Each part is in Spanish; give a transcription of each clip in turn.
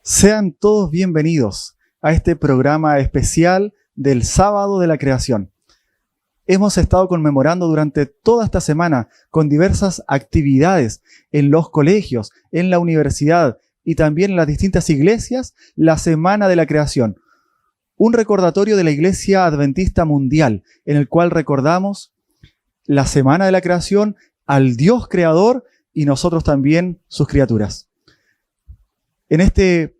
Sean todos bienvenidos a este programa especial del Sábado de la Creación. Hemos estado conmemorando durante toda esta semana con diversas actividades en los colegios, en la universidad y también en las distintas iglesias la Semana de la Creación. Un recordatorio de la Iglesia Adventista Mundial en el cual recordamos la Semana de la Creación al Dios Creador y nosotros también sus criaturas. En este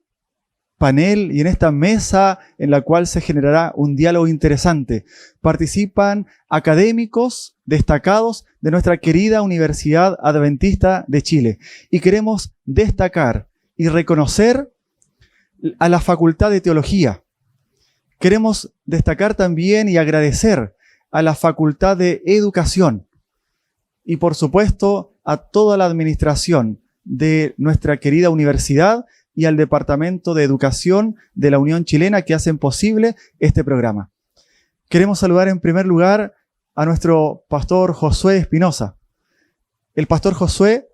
panel y en esta mesa en la cual se generará un diálogo interesante, participan académicos destacados de nuestra querida Universidad Adventista de Chile. Y queremos destacar y reconocer a la Facultad de Teología. Queremos destacar también y agradecer a la Facultad de Educación y, por supuesto, a toda la administración de nuestra querida universidad y al Departamento de Educación de la Unión Chilena que hacen posible este programa. Queremos saludar en primer lugar a nuestro pastor Josué Espinosa. El pastor Josué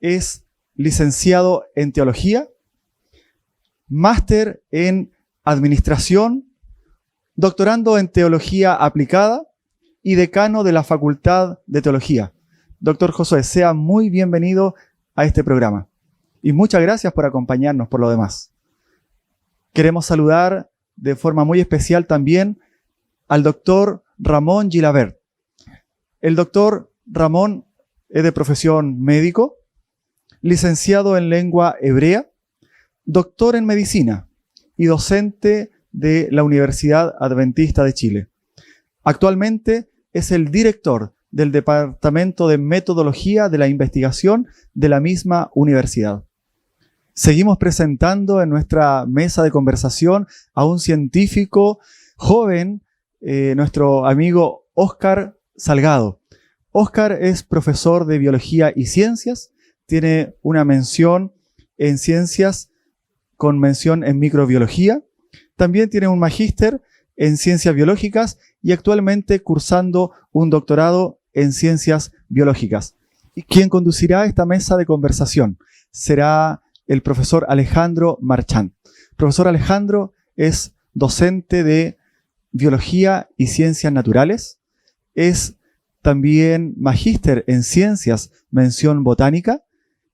es licenciado en Teología, máster en Administración, doctorando en Teología Aplicada y decano de la Facultad de Teología. Doctor Josué, sea muy bienvenido a este programa. Y muchas gracias por acompañarnos por lo demás. Queremos saludar de forma muy especial también al doctor Ramón Gilabert. El doctor Ramón es de profesión médico, licenciado en lengua hebrea, doctor en medicina y docente de la Universidad Adventista de Chile. Actualmente es el director del Departamento de Metodología de la Investigación de la misma universidad. Seguimos presentando en nuestra mesa de conversación a un científico joven, nuestro amigo Óscar Salgado. Óscar es profesor de Biología y Ciencias, tiene una mención en Ciencias con mención en Microbiología, también tiene un magíster en Ciencias Biológicas y actualmente cursando un doctorado en Ciencias Biológicas. Y quien conducirá esta mesa de conversación será el profesor Alejandro Marchand. Profesor Alejandro es docente de Biología y Ciencias Naturales, es también magíster en Ciencias, mención Botánica,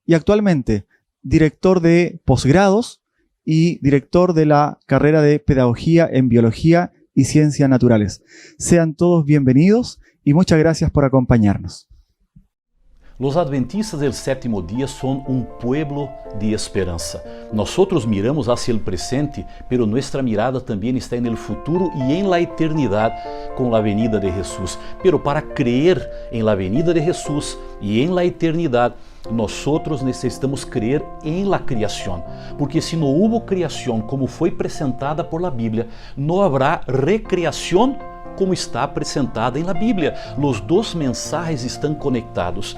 y actualmente director de posgrados y director de la carrera de Pedagogía en Biología y Ciencias Naturales. Sean todos bienvenidos y muchas gracias por acompañarnos. Los adventistas del séptimo día son un pueblo de esperanza. Nosotros miramos hacia el presente, pero nuestra mirada también está en el futuro y en la eternidad con la venida de Jesús. Pero para creer en la venida de Jesús y en la eternidad, nosotros necesitamos creer en la creación, porque si no hubo creación como fue presentada por la Biblia, no habrá recreación como está apresentada en la Biblia. Los dos mensajes están conectados.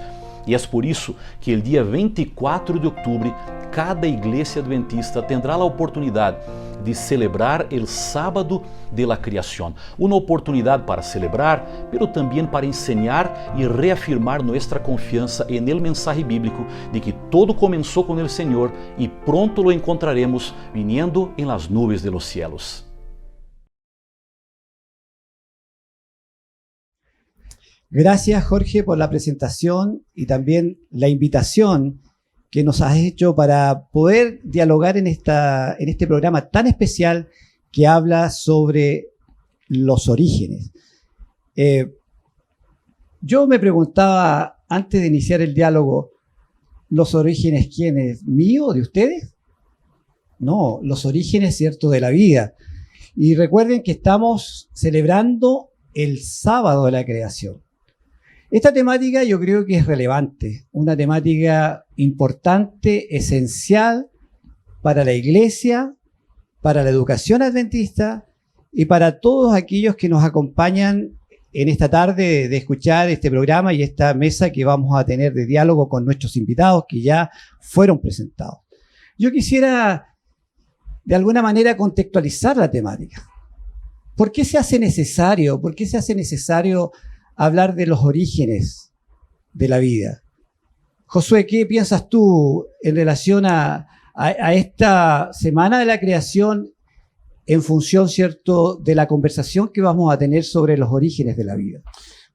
E é por isso que el dia 24 de outubro, cada igreja adventista tendrá a oportunidade de celebrar o sábado de la criação. Uma oportunidade para celebrar, pero também para enseñar e reafirmar nossa confiança en el mensaje bíblico de que todo começou com el Senhor e pronto lo encontraremos viniendo en las nubes de los cielos. Gracias, Jorge, por la presentación y también la invitación que nos has hecho para poder dialogar en este programa tan especial que habla sobre los orígenes. Yo me preguntaba, antes de iniciar el diálogo, ¿los orígenes quiénes? ¿Mío? ¿De ustedes? No, los orígenes, cierto, de la vida. Y recuerden que estamos celebrando el sábado de la creación. Esta temática yo creo que es relevante, una temática importante, esencial para la iglesia, para la educación adventista y para todos aquellos que nos acompañan en esta tarde de escuchar este programa y esta mesa que vamos a tener de diálogo con nuestros invitados que ya fueron presentados. Yo quisiera de alguna manera contextualizar la temática. ¿Por qué se hace necesario? ¿Por qué se hace necesario hablar de los orígenes de la vida? Josué, ¿qué piensas tú en relación a a esta semana de la creación en función, ¿cierto?, de la conversación que vamos a tener sobre los orígenes de la vida.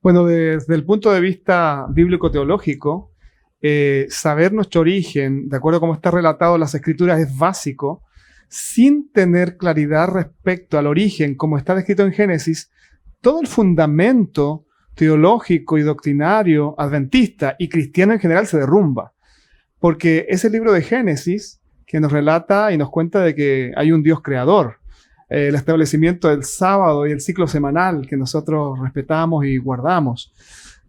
Bueno, desde el punto de vista bíblico-teológico, saber nuestro origen, de acuerdo a cómo está relatado en las Escrituras, es básico. Sin tener claridad respecto al origen, como está descrito en Génesis, todo el fundamento teológico y doctrinario adventista y cristiano en general se derrumba. Porque es el libro de Génesis que nos relata y nos cuenta de que hay un Dios creador, el establecimiento del sábado y el ciclo semanal que nosotros respetamos y guardamos.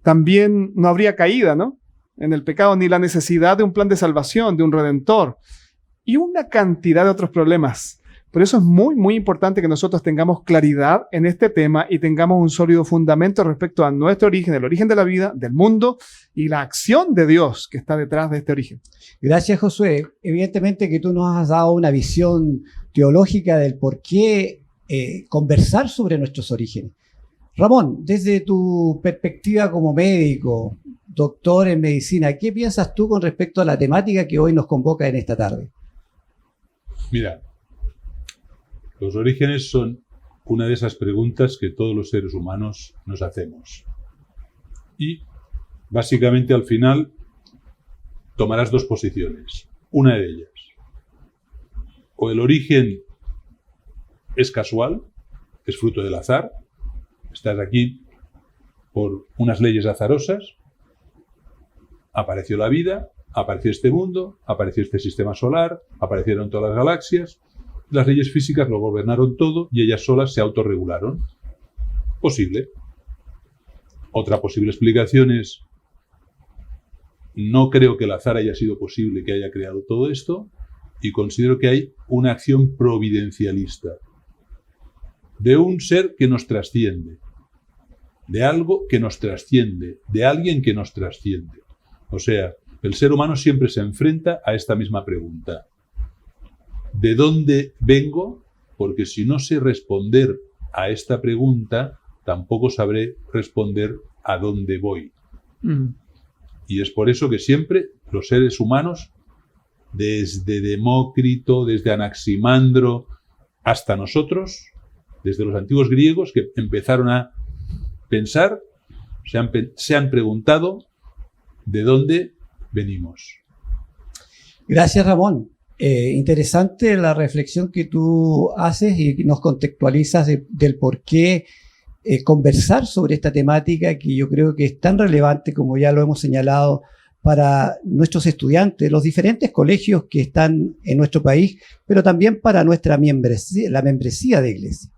También no habría caída, ¿no?, en el pecado, ni la necesidad de un plan de salvación, de un redentor, y una cantidad de otros problemas. Por eso es muy, muy importante que nosotros tengamos claridad en este tema y tengamos un sólido fundamento respecto a nuestro origen, el origen de la vida, del mundo y la acción de Dios que está detrás de este origen. Gracias, Josué. Evidentemente que tú nos has dado una visión teológica del por qué conversar sobre nuestros orígenes. Ramón, desde tu perspectiva como médico, doctor en medicina, ¿qué piensas tú con respecto a la temática que hoy nos convoca en esta tarde? Mira, los orígenes son una de esas preguntas que todos los seres humanos nos hacemos. Y básicamente al final tomarás dos posiciones. Una de ellas, o el origen es casual, es fruto del azar, estás aquí por unas leyes azarosas, apareció la vida, apareció este mundo, apareció este sistema solar, aparecieron todas las galaxias, las leyes físicas lo gobernaron todo y ellas solas se autorregularon. Posible. Otra posible explicación es, no creo que el azar haya sido posible que haya creado todo esto y considero que hay una acción providencialista de un ser que nos trasciende, de algo que nos trasciende, de alguien que nos trasciende. O sea, el ser humano siempre se enfrenta a esta misma pregunta. ¿De dónde vengo? Porque si no sé responder a esta pregunta, tampoco sabré responder a dónde voy. Y es por eso que siempre los seres humanos, desde Demócrito, desde Anaximandro, hasta nosotros, desde los antiguos griegos que empezaron a pensar, se han preguntado de dónde venimos. Gracias, Ramón. Interesante la reflexión que tú haces y nos contextualizas del por qué conversar sobre esta temática que yo creo que es tan relevante, como ya lo hemos señalado, para nuestros estudiantes, los diferentes colegios que están en nuestro país, pero también para nuestra membresía, la membresía de iglesia.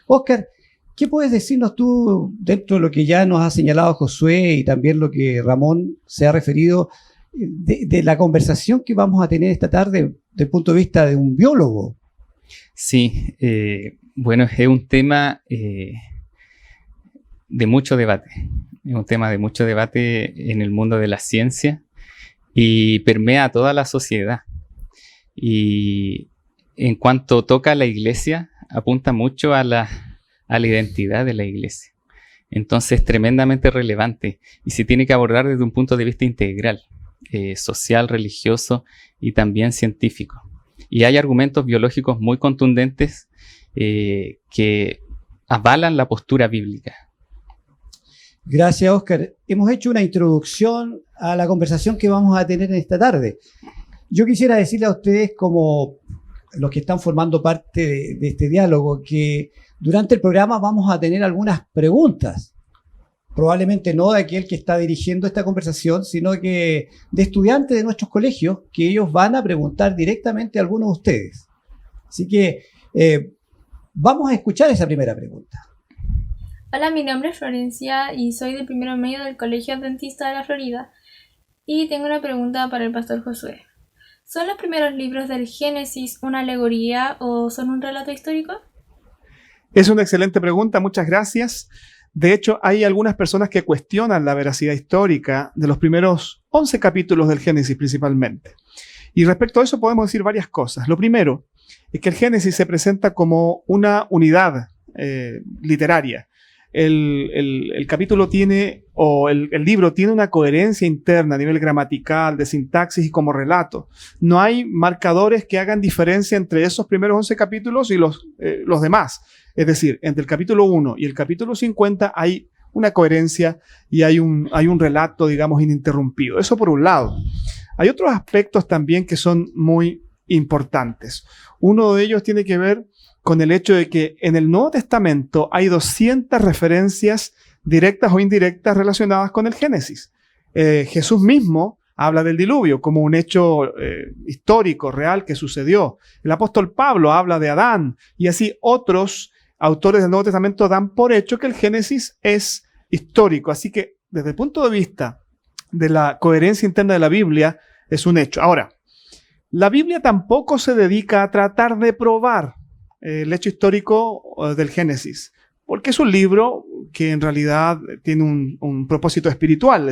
Óscar, ¿qué puedes decirnos tú dentro de lo que ya nos ha señalado Josué y también lo que Ramón se ha referido de la conversación que vamos a tener esta tarde desde el punto de vista de un biólogo? Sí, bueno, es un tema de mucho debate. Es un tema de mucho debate en el mundo de la ciencia y permea a toda la sociedad. Y en cuanto toca a la iglesia, apunta mucho a la identidad de la iglesia. Entonces, tremendamente relevante y se tiene que abordar desde un punto de vista integral, social, religioso y también científico. Y hay argumentos biológicos muy contundentes que avalan la postura bíblica. Gracias, Óscar. Hemos hecho una introducción a la conversación que vamos a tener en esta tarde. Yo quisiera decirle a ustedes, como los que están formando parte de este diálogo, que durante el programa vamos a tener algunas preguntas. Probablemente no de aquel que está dirigiendo esta conversación, sino que de estudiantes de nuestros colegios, que ellos van a preguntar directamente a algunos de ustedes. Así que vamos a escuchar esa primera pregunta. Hola, mi nombre es Florencia y soy de primero medio del Colegio Adventista de la Florida. Y tengo una pregunta para el pastor Josué. ¿Son los primeros libros del Génesis una alegoría o son un relato histórico? Es una excelente pregunta, muchas gracias. De hecho, hay algunas personas que cuestionan la veracidad histórica de los primeros 11 capítulos del Génesis principalmente. Y respecto a eso podemos decir varias cosas. Lo primero es que el Génesis se presenta como una unidad literaria. el capítulo tiene, o el libro tiene una coherencia interna a nivel gramatical, de sintaxis y como relato. No hay marcadores que hagan diferencia entre esos primeros 11 capítulos y los demás. Es decir, entre el capítulo 1 y el capítulo 50 hay una coherencia y hay un relato, digamos, ininterrumpido. Eso por un lado. Hay otros aspectos también que son muy importantes. Uno de ellos tiene que ver con el hecho de que en el Nuevo Testamento hay 200 referencias directas o indirectas relacionadas con el Génesis. Jesús mismo habla del diluvio como un hecho histórico, real, que sucedió. El apóstol Pablo habla de Adán, y así otros autores del Nuevo Testamento dan por hecho que el Génesis es histórico. Así que desde el punto de vista de la coherencia interna de la Biblia, es un hecho. Ahora, la Biblia tampoco se dedica a tratar de probar el hecho histórico del Génesis, porque es un libro que en realidad tiene un propósito espiritual,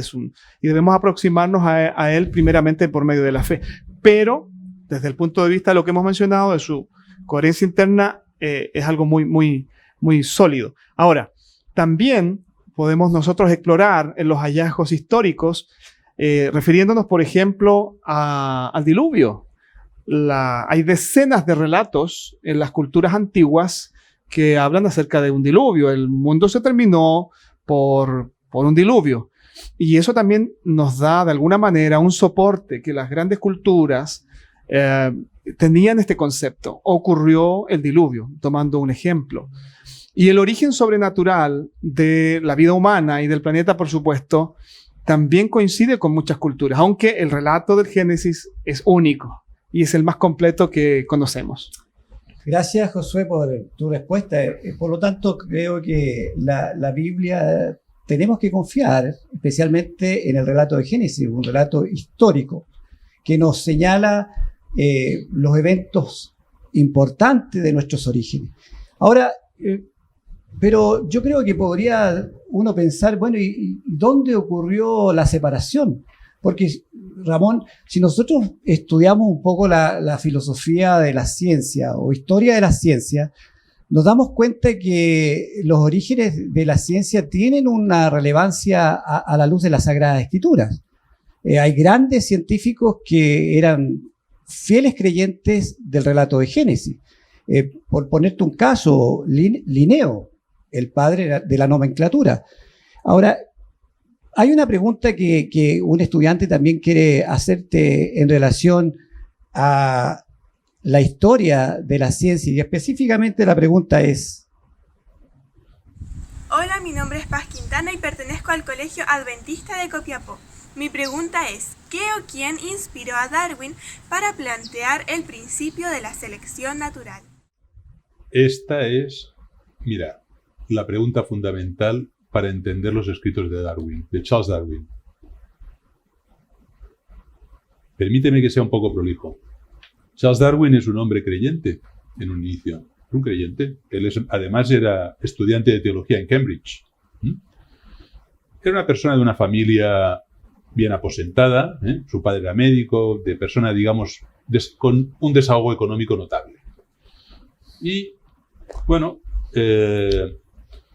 y debemos aproximarnos a él primeramente por medio de la fe. Pero, desde el punto de vista de lo que hemos mencionado, de su coherencia interna, es algo muy, muy, muy sólido. Ahora, también podemos nosotros explorar en los hallazgos históricos, refiriéndonos, por ejemplo, al diluvio. Hay decenas de relatos en las culturas antiguas que hablan acerca de un diluvio. El mundo se terminó por un diluvio. Y eso también nos da, de alguna manera, un soporte que las grandes culturas tenían este concepto. Ocurrió el diluvio, tomando un ejemplo. Y el origen sobrenatural de la vida humana y del planeta, por supuesto, también coincide con muchas culturas, aunque el relato del Génesis es único y es el más completo que conocemos. Gracias, Josué, por tu respuesta. Por lo tanto, creo que la Biblia tenemos que confiar especialmente en el relato de Génesis, un relato histórico que nos señala los eventos importantes de nuestros orígenes. Ahora, pero yo creo que podría uno pensar, bueno, ¿y dónde ocurrió la separación? Porque, Ramón, si nosotros estudiamos un poco la filosofía de la ciencia o historia de la ciencia, nos damos cuenta que los orígenes de la ciencia tienen una relevancia a la luz de las Sagradas Escrituras. Hay grandes científicos que eran fieles creyentes del relato de Génesis. Por ponerte un caso, Linneo, el padre de la nomenclatura. Ahora, hay una pregunta que un estudiante también quiere hacerte en relación a la historia de la ciencia, y específicamente la pregunta es: Hola, mi nombre es Paz Quintana y pertenezco al Colegio Adventista de Copiapó. Mi pregunta es, ¿qué o quién inspiró a Darwin para plantear el principio de la selección natural? Esta es, mira, la pregunta fundamental para entender los escritos de Darwin, de Charles Darwin. Permíteme que sea un poco prolijo. Charles Darwin es un hombre creyente en un inicio, un creyente. Él además era estudiante de teología en Cambridge. Era una persona de una familia bien aposentada, su padre era médico, de persona, digamos, con un desahogo económico notable. Y, bueno,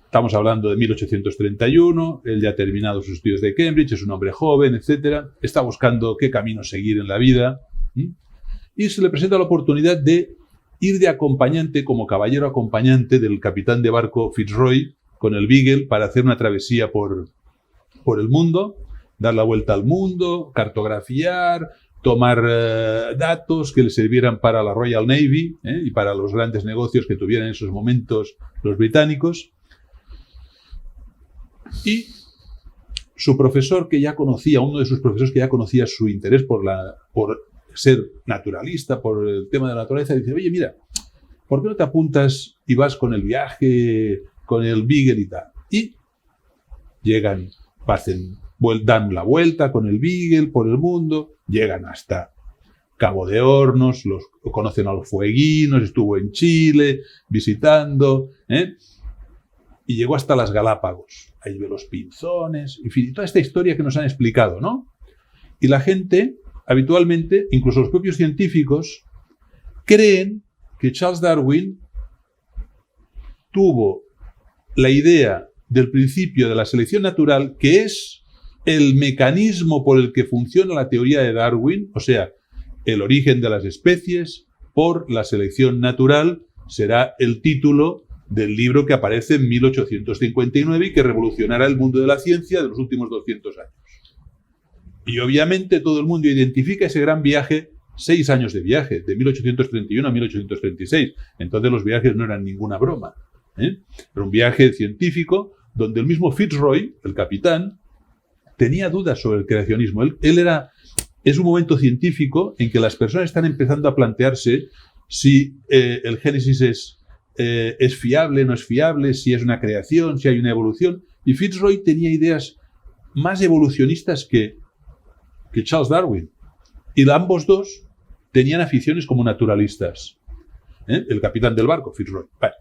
estamos hablando de 1831, él ya ha terminado sus estudios de Cambridge, es un hombre joven, etc. Está buscando qué camino seguir en la vida. Y se le presenta la oportunidad de ir de acompañante, como caballero acompañante del capitán de barco Fitzroy, con el Beagle, para hacer una travesía por el mundo, dar la vuelta al mundo, cartografiar, tomar datos que le sirvieran para la Royal Navy y para los grandes negocios que tuvieran en esos momentos los británicos. Y su profesor que ya conocía, uno de sus profesores que ya conocía su interés por ser naturalista, por el tema de la naturaleza, dice: oye, mira, ¿por qué no te apuntas y vas con el viaje, con el Beagle y tal? Y llegan, dan la vuelta con el Beagle por el mundo, llegan hasta Cabo de Hornos, conocen a los fueguinos, estuvo en Chile visitando, y llegó hasta las Galápagos. Ahí ve los pinzones, en fin, toda esta historia que nos han explicado, ¿no? Y la gente, habitualmente, incluso los propios científicos, creen que Charles Darwin tuvo la idea del principio de la selección natural, que es el mecanismo por el que funciona la teoría de Darwin, o sea, el origen de las especies por la selección natural, será el título del libro que aparece en 1859 y que revolucionará el mundo de la ciencia de los últimos 200 años. Y obviamente todo el mundo identifica ese gran viaje, 6 años de viaje, de 1831 a 1836. Entonces los viajes no eran ninguna broma, ¿eh? Era un viaje científico donde el mismo Fitzroy, el capitán, tenía dudas sobre el creacionismo. Es un momento científico en que las personas están empezando a plantearse si el Génesis es fiable, no es fiable, si es una creación, si hay una evolución. Y Fitzroy tenía ideas más evolucionistas que Charles Darwin. Y ambos dos tenían aficiones como naturalistas. El capitán del barco, Fitzroy. Vale.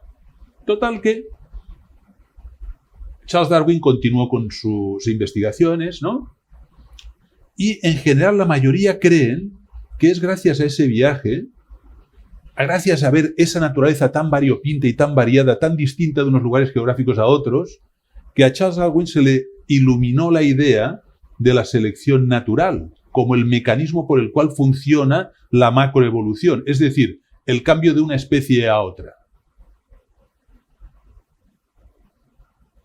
Total que Charles Darwin continuó con sus investigaciones, ¿no? Y en general la mayoría creen que es gracias a ese viaje, gracias a ver esa naturaleza tan variopinta y tan variada, tan distinta de unos lugares geográficos a otros, que a Charles Darwin se le iluminó la idea de la selección natural como el mecanismo por el cual funciona la macroevolución, es decir, el cambio de una especie a otra.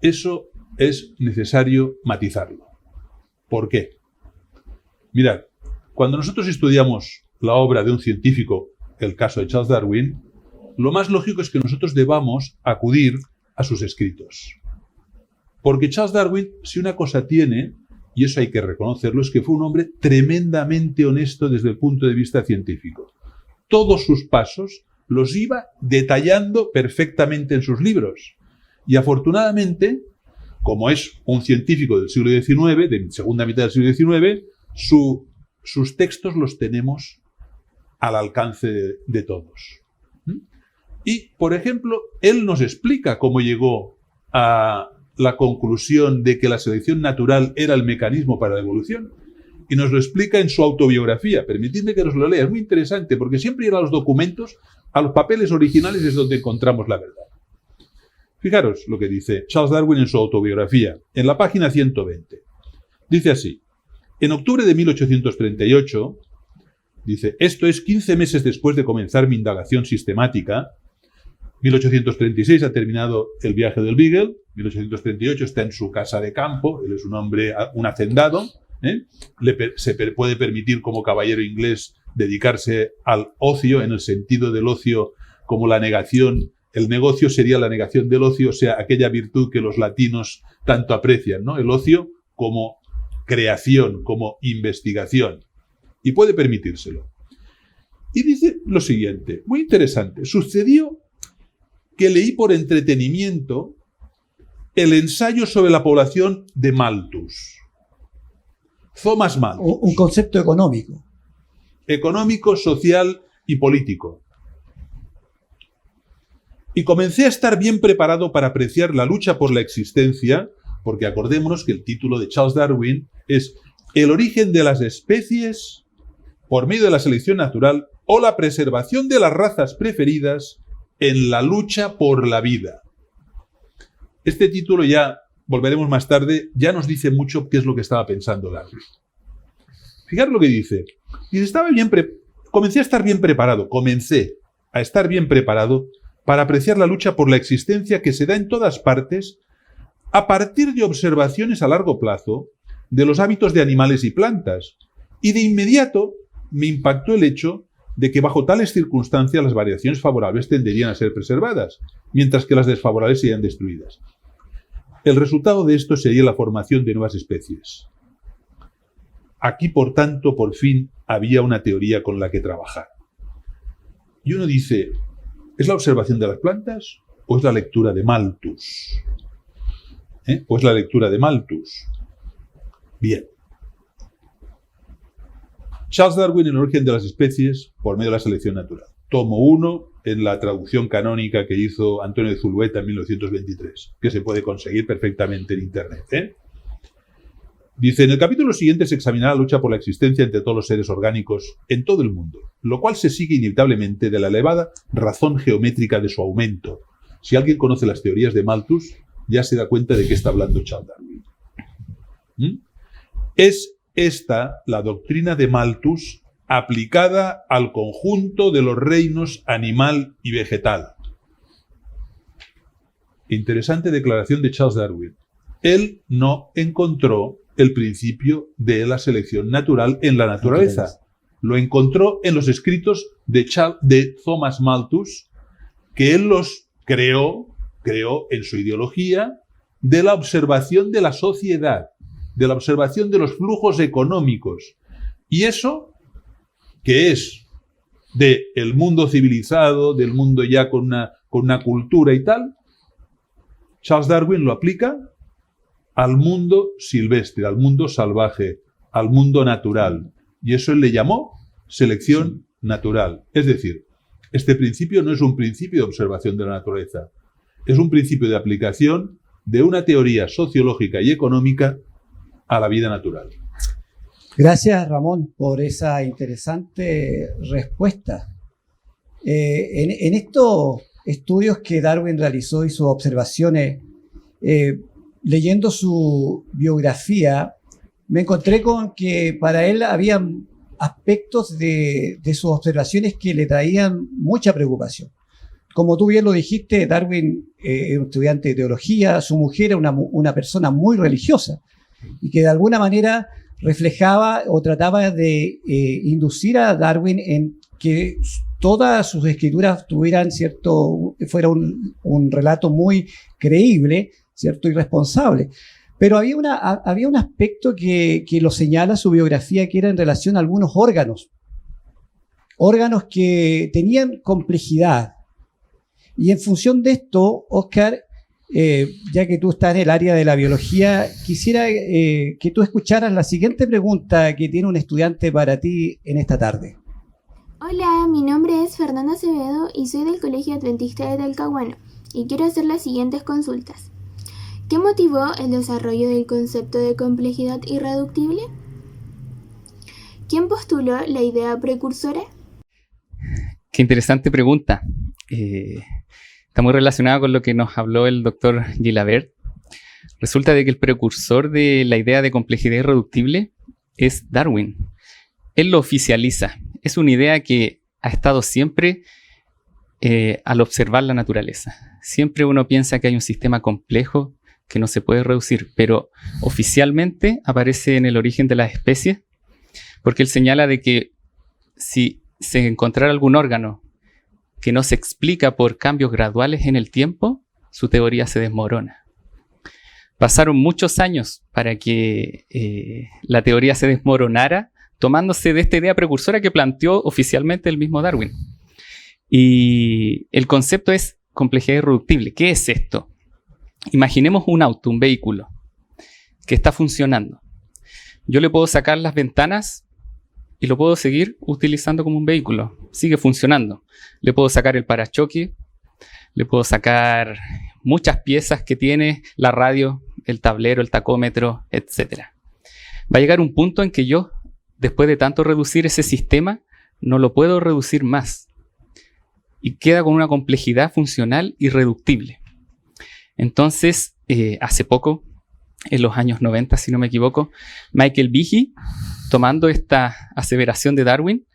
Eso es necesario matizarlo. ¿Por qué? Mirad, cuando nosotros estudiamos la obra de un científico, el caso de Charles Darwin, lo más lógico es que nosotros debamos acudir a sus escritos. Porque Charles Darwin, si una cosa tiene, y eso hay que reconocerlo, es que fue un hombre tremendamente honesto desde el punto de vista científico. Todos sus pasos los iba detallando perfectamente en sus libros. Y afortunadamente, como es un científico del siglo XIX, de segunda mitad del siglo XIX, sus textos los tenemos al alcance de todos. Y, por ejemplo, él nos explica cómo llegó a la conclusión de que la selección natural era el mecanismo para la evolución. Y nos lo explica en su autobiografía. Permitidme que os lo lea. Es muy interesante porque siempre ir a los documentos, a los papeles originales es donde encontramos la verdad. Fijaros lo que dice Charles Darwin en su autobiografía, en la página 120. Dice así: en octubre de 1838, dice, esto es 15 meses después de comenzar mi indagación sistemática. 1836 ha terminado el viaje del Beagle, 1838 está en su casa de campo, él es un hombre, un hacendado, se puede permitir como caballero inglés dedicarse al ocio, en el sentido del ocio como la negación. El negocio sería la negación del ocio, o sea, aquella virtud que los latinos tanto aprecian, ¿no? El ocio como creación, como investigación. Y puede permitírselo. Y dice lo siguiente, muy interesante. Sucedió que leí por entretenimiento el ensayo sobre la población de Malthus. Thomas Malthus. Un concepto económico. Económico, social y político. Y comencé a estar bien preparado para apreciar la lucha por la existencia, porque acordémonos que el título de Charles Darwin es El origen de las especies por medio de la selección natural o la preservación de las razas preferidas en la lucha por la vida. Este título, ya volveremos más tarde, ya nos dice mucho qué es lo que estaba pensando Darwin. Fijaros lo que dice. Dice, comencé a estar bien preparado para apreciar la lucha por la existencia que se da en todas partes a partir de observaciones a largo plazo de los hábitos de animales y plantas. Y de inmediato me impactó el hecho de que bajo tales circunstancias las variaciones favorables tenderían a ser preservadas, mientras que las desfavorables serían destruidas. El resultado de esto sería la formación de nuevas especies. Aquí, por tanto, por fin había una teoría con la que trabajar. Y uno dice, ¿es la observación de las plantas o es la lectura de Malthus? ¿O es la lectura de Malthus? Bien. Charles Darwin en el origen de las especies por medio de la selección natural. Tomo 1 en la traducción canónica que hizo Antonio de Zulueta en 1923, que se puede conseguir perfectamente en Internet. Dice, en el capítulo siguiente se examinará la lucha por la existencia entre todos los seres orgánicos en todo el mundo, lo cual se sigue inevitablemente de la elevada razón geométrica de su aumento. Si alguien conoce las teorías de Malthus, ya se da cuenta de qué está hablando Charles Darwin. Es esta la doctrina de Malthus aplicada al conjunto de los reinos animal y vegetal. Interesante declaración de Charles Darwin. Él no encontró el principio de la selección natural en la naturaleza. Lo encontró en los escritos de Thomas Malthus, que él los creó en su ideología de la observación de la sociedad, de la observación de los flujos económicos. Y eso, que es del mundo civilizado, del mundo ya con una cultura y tal, Charles Darwin lo aplica al mundo silvestre, al mundo salvaje, al mundo natural. Y eso él le llamó selección natural. Es decir, este principio no es un principio de observación de la naturaleza, es un principio de aplicación de una teoría sociológica y económica a la vida natural. Gracias, Ramón, por esa interesante respuesta. En estos estudios que Darwin realizó y sus observaciones, leyendo su biografía, me encontré con que para él había aspectos de sus observaciones que le traían mucha preocupación. Como tú bien lo dijiste, Darwin era un estudiante de teología, su mujer era una persona muy religiosa y que de alguna manera reflejaba o trataba de inducir a Darwin en que todas sus escrituras tuvieran fuera un relato muy creíble, ¿cierto? Y responsable. Pero había un aspecto que lo señala su biografía, que era en relación a algunos órganos que tenían complejidad. Y en función de esto, Oscar, ya que tú estás en el área de la biología, quisiera que tú escucharas la siguiente pregunta que tiene un estudiante para ti en esta tarde. Hola, mi nombre es Fernanda Acevedo y soy del Colegio Adventista de Talcahuano y quiero hacer las siguientes consultas. ¿Qué motivó el desarrollo del concepto de complejidad irreductible? ¿Quién postuló la idea precursora? Qué interesante pregunta. Está muy relacionada con lo que nos habló el doctor Gilabert. Resulta de que el precursor de la idea de complejidad irreductible es Darwin. Él lo oficializa. Es una idea que ha estado siempre al observar la naturaleza. Siempre uno piensa que hay un sistema complejo que no se puede reducir, pero oficialmente aparece en el origen de las especies, porque él señala de que si se encontrara algún órgano que no se explica por cambios graduales en el tiempo, su teoría se desmorona. Pasaron muchos años para que la teoría se desmoronara, tomándose de esta idea precursora que planteó oficialmente el mismo Darwin. Y el concepto es complejidad irreductible. ¿Qué es esto? Imaginemos un auto, un vehículo, que está funcionando. Yo le puedo sacar las ventanas y lo puedo seguir utilizando como un vehículo. Sigue funcionando. Le puedo sacar el parachoque, le puedo sacar muchas piezas que tiene, la radio, el tablero, el tacómetro, etc. Va a llegar un punto en que yo, después de tanto reducir ese sistema, no lo puedo reducir más. Y queda con una complejidad funcional irreductible. Entonces, hace poco, en los años 90, si no me equivoco, Michael Behe, tomando esta aseveración de Darwin,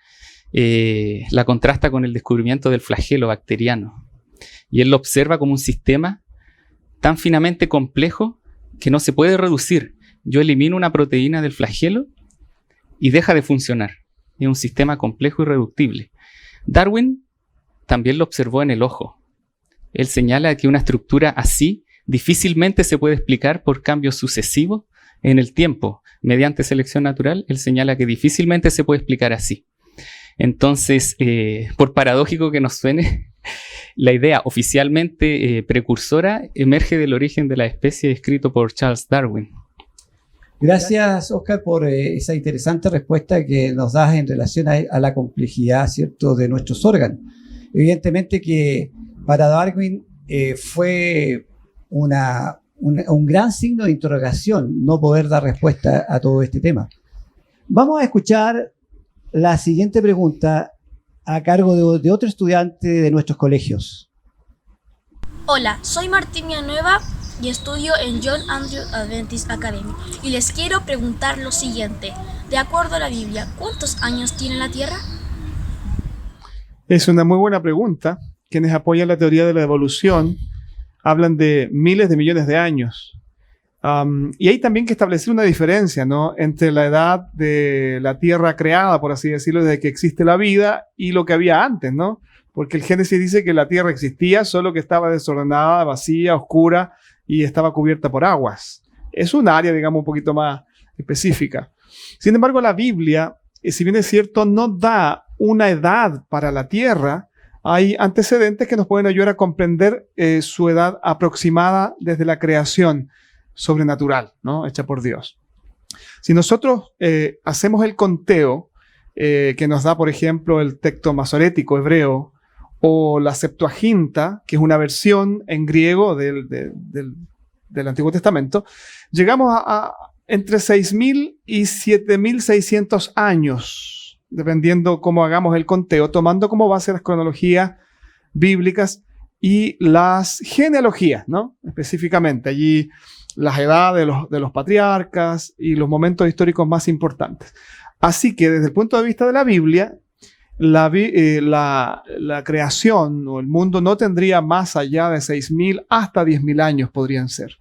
la contrasta con el descubrimiento del flagelo bacteriano. Y él lo observa como un sistema tan finamente complejo que no se puede reducir. Yo elimino una proteína del flagelo y deja de funcionar. Es un sistema complejo y irreductible. Darwin también lo observó en el ojo. Él señala que una estructura así difícilmente se puede explicar por cambios sucesivos en el tiempo. Mediante selección natural, él señala que difícilmente se puede explicar así. Entonces, por paradójico que nos suene, la idea oficialmente precursora emerge del origen de la especie escrito por Charles Darwin. Gracias, Oscar, por esa interesante respuesta que nos das en relación a la complejidad, ¿cierto?, de nuestros órganos. Evidentemente que para Darwin fue un gran signo de interrogación no poder dar respuesta a todo este tema. Vamos a escuchar la siguiente pregunta a cargo de otro estudiante de nuestros colegios. Hola, soy Martín Villanueva y estudio en John Andrews Adventist Academy. Y les quiero preguntar lo siguiente. De acuerdo a la Biblia, ¿cuántos años tiene la Tierra? Es una muy buena pregunta. Quienes apoyan la teoría de la evolución hablan de miles de millones de años. Y hay también que establecer una diferencia, ¿no?, entre la edad de la Tierra creada, por así decirlo, desde que existe la vida, y lo que había antes, ¿no? Porque el Génesis dice que la Tierra existía, solo que estaba desordenada, vacía, oscura y estaba cubierta por aguas. Es un área, digamos, un poquito más específica. Sin embargo, la Biblia, si bien es cierto, no da una edad para la Tierra. Hay antecedentes que nos pueden ayudar a comprender su edad aproximada desde la creación sobrenatural, ¿no?, hecha por Dios. Si nosotros hacemos el conteo que nos da, por ejemplo, el texto masorético hebreo o la Septuaginta, que es una versión en griego del Antiguo Testamento, llegamos a entre 6.000 y 7.600 años, dependiendo cómo hagamos el conteo, tomando como base las cronologías bíblicas y las genealogías, ¿no? Específicamente, allí las edades de los patriarcas y los momentos históricos más importantes. Así que desde el punto de vista de la Biblia, la creación o el mundo no tendría más allá de 6.000 hasta 10.000 años podrían ser.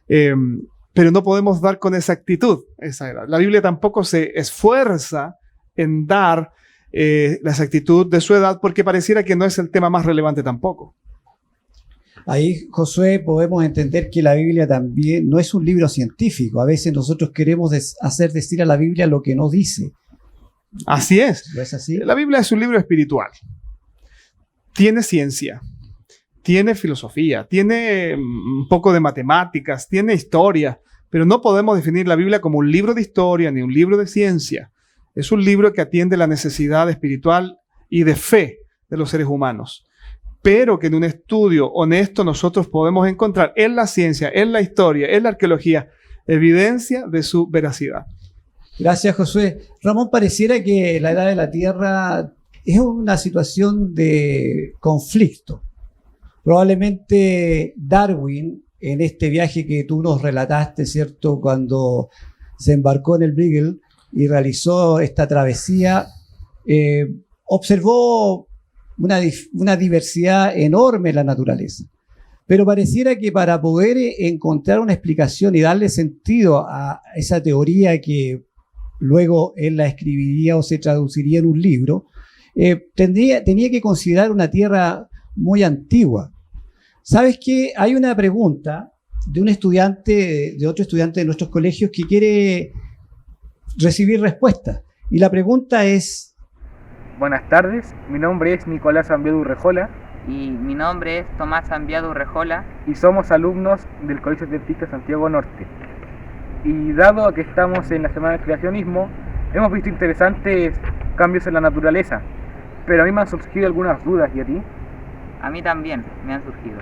Pero no podemos dar con exactitud esa edad. La Biblia tampoco se esfuerza en dar la exactitud de su edad porque pareciera que no es el tema más relevante tampoco. Ahí, Josué, podemos entender que la Biblia también no es un libro científico. A veces nosotros queremos hacer decir a la Biblia lo que no dice. Así es. ¿No es así? La Biblia es un libro espiritual. Tiene ciencia, tiene filosofía, tiene un poco de matemáticas, tiene historia, pero no podemos definir la Biblia como un libro de historia ni un libro de ciencia. Es un libro que atiende la necesidad espiritual y de fe de los seres humanos, pero que en un estudio honesto nosotros podemos encontrar en la ciencia, en la historia, en la arqueología, evidencia de su veracidad. Gracias, Josué. Ramón, pareciera que la edad de la Tierra es una situación de conflicto. Probablemente Darwin, en este viaje que tú nos relataste, ¿cierto?, cuando se embarcó en el Beagle y realizó esta travesía, observó una diversidad enorme en la naturaleza. Pero pareciera que para poder encontrar una explicación y darle sentido a esa teoría que luego él la escribiría o se traduciría en un libro, tenía que considerar una Tierra muy antigua. ¿Sabes qué? Hay una pregunta de un estudiante, de otro estudiante de nuestros colegios que quiere recibir respuesta. Y la pregunta es... Buenas tardes, mi nombre es Nicolás Ambiado Urrejola. Y mi nombre es Tomás Ambiado Urrejola. Y somos alumnos del Colegio Adventista Santiago Norte. Y dado que estamos en la Semana del Creacionismo, hemos visto interesantes cambios en la naturaleza. Pero a mí me han surgido algunas dudas, ¿y a ti? A mí también me han surgido.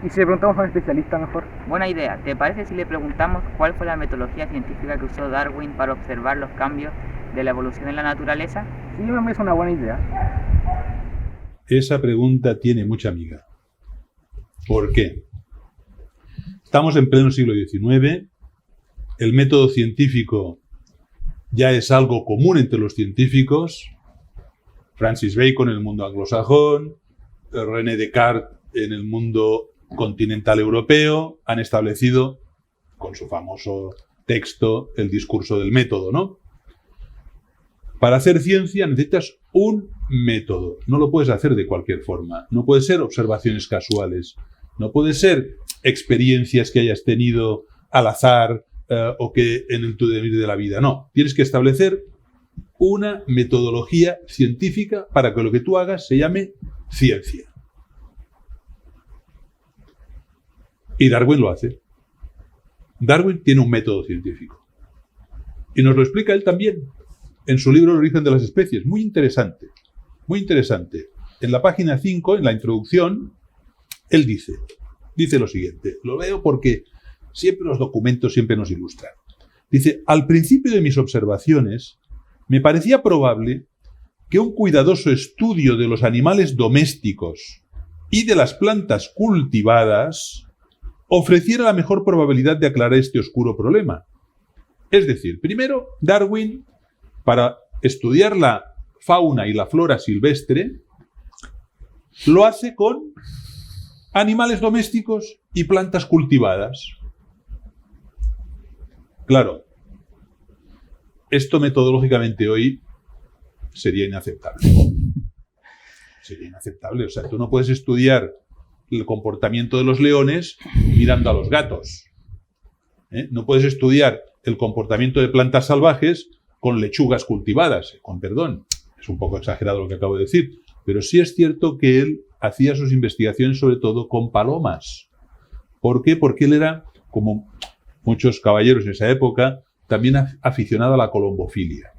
¿Y si le preguntamos a un especialista mejor? Buena idea. ¿Te parece si le preguntamos cuál fue la metodología científica que usó Darwin para observar los cambios de la evolución en la naturaleza? Sí, me parece una buena idea. Esa pregunta tiene mucha miga. ¿Por qué? Estamos en pleno siglo XIX. El método científico ya es algo común entre los científicos. Francis Bacon en el mundo anglosajón, René Descartes en el mundo continental europeo han establecido, con su famoso texto, el discurso del método, ¿no? Para hacer ciencia necesitas un método. No lo puedes hacer de cualquier forma. No puede ser observaciones casuales. No puede ser experiencias que hayas tenido al azar o que en tu devenir de la vida. No. Tienes que establecer una metodología científica para que lo que tú hagas se llame ciencia. Y Darwin lo hace. Darwin tiene un método científico. Y nos lo explica él también en su libro El origen de las especies. Muy interesante. Muy interesante. En la página 5, en la introducción, él dice lo siguiente. Lo leo porque siempre los documentos siempre nos ilustran. Dice, al principio de mis observaciones, me parecía probable que un cuidadoso estudio de los animales domésticos y de las plantas cultivadas ofreciera la mejor probabilidad de aclarar este oscuro problema. Es decir, primero, Darwin, para estudiar la fauna y la flora silvestre, lo hace con animales domésticos y plantas cultivadas. Claro, esto metodológicamente hoy sería inaceptable. Sería inaceptable. O sea, tú no puedes estudiar el comportamiento de los leones mirando a los gatos. No puedes estudiar el comportamiento de plantas salvajes con lechugas cultivadas. Con perdón, es un poco exagerado lo que acabo de decir, pero sí es cierto que él hacía sus investigaciones sobre todo con palomas. ¿Por qué? Porque él era, como muchos caballeros en esa época, también aficionado a la colombofilia.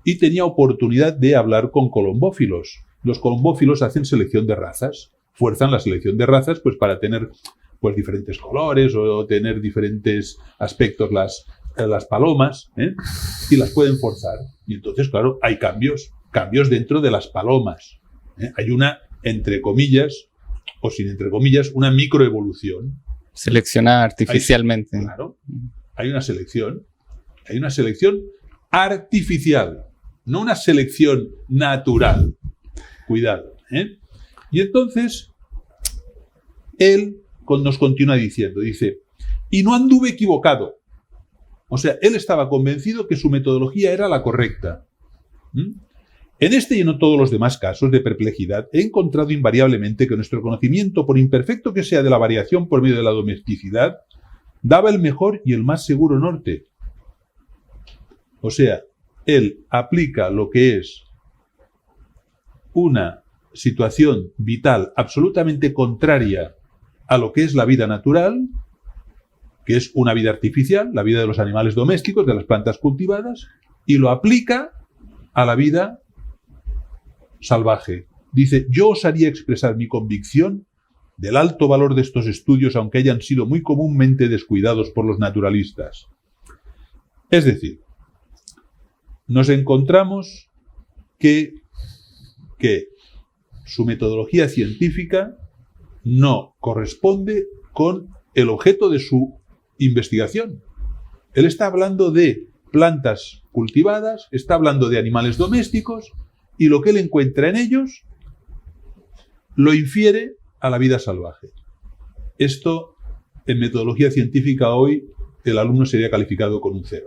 Y tenía oportunidad de hablar con colombófilos. Los colombófilos hacen selección de razas, fuerzan la selección de razas pues para tener pues diferentes colores o tener diferentes aspectos las palomas, y las pueden forzar. Y entonces, claro, hay cambios dentro de las palomas. Hay una, entre comillas, o sin entre comillas, una microevolución. Seleccionada artificialmente. Claro, hay una selección artificial, no una selección natural. Cuidado, Y entonces, él nos continúa diciendo, dice, y no anduve equivocado. O sea, él estaba convencido que su metodología era la correcta. En este y en todos los demás casos de perplejidad, he encontrado invariablemente que nuestro conocimiento, por imperfecto que sea de la variación por medio de la domesticidad, daba el mejor y el más seguro norte. O sea, él aplica lo que es una situación vital absolutamente contraria a lo que es la vida natural, que es una vida artificial, la vida de los animales domésticos, de las plantas cultivadas, y lo aplica a la vida salvaje. Dice, yo osaría expresar mi convicción del alto valor de estos estudios, aunque hayan sido muy comúnmente descuidados por los naturalistas. Es decir, nos encontramos que su metodología científica no corresponde con el objeto de su investigación. Él está hablando de plantas cultivadas, está hablando de animales domésticos, y lo que él encuentra en ellos lo infiere a la vida salvaje. Esto, en metodología científica hoy, el alumno sería calificado con un 0.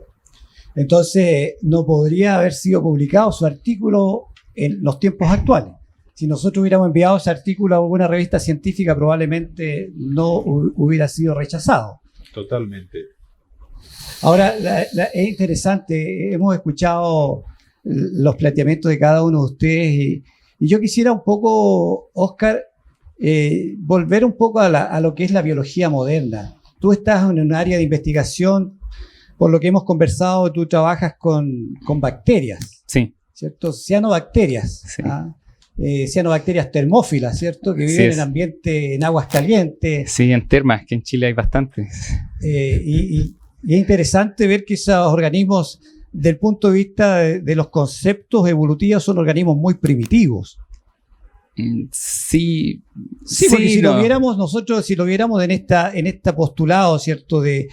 Entonces, no podría haber sido publicado su artículo en los tiempos actuales. Si nosotros hubiéramos enviado ese artículo a alguna revista científica, probablemente no hubiera sido rechazado. Totalmente. Ahora, es interesante, hemos escuchado los planteamientos de cada uno de ustedes y yo quisiera un poco, Óscar, volver un poco a lo que es la biología moderna. Tú estás en un área de investigación, por lo que hemos conversado, tú trabajas con bacterias. Sí. ¿Cierto? Cianobacterias. Sí. Cianobacterias termófilas, ¿cierto? Que viven en ambiente, en aguas calientes. Sí, en termas, que en Chile hay bastantes. Y es interesante ver que esos organismos, del punto de vista de los conceptos evolutivos, son organismos muy primitivos. Sí, porque si lo viéramos nosotros, si lo viéramos en esta postulado, ¿cierto? De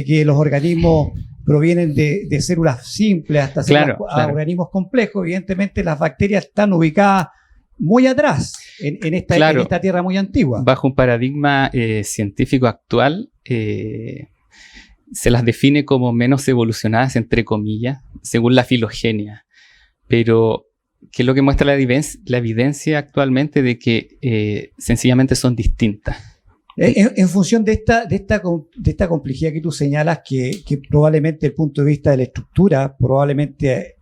que los organismos provienen de células simples hasta células, organismos complejos, evidentemente las bacterias están ubicadas muy atrás en esta tierra muy antigua. Bajo un paradigma científico actual, se las define como menos evolucionadas, entre comillas, según la filogenia. Pero, ¿qué es lo que muestra la evidencia actualmente? De que sencillamente son distintas. En función de esta complejidad que tú señalas, que probablemente desde el punto de vista de la estructura, probablemente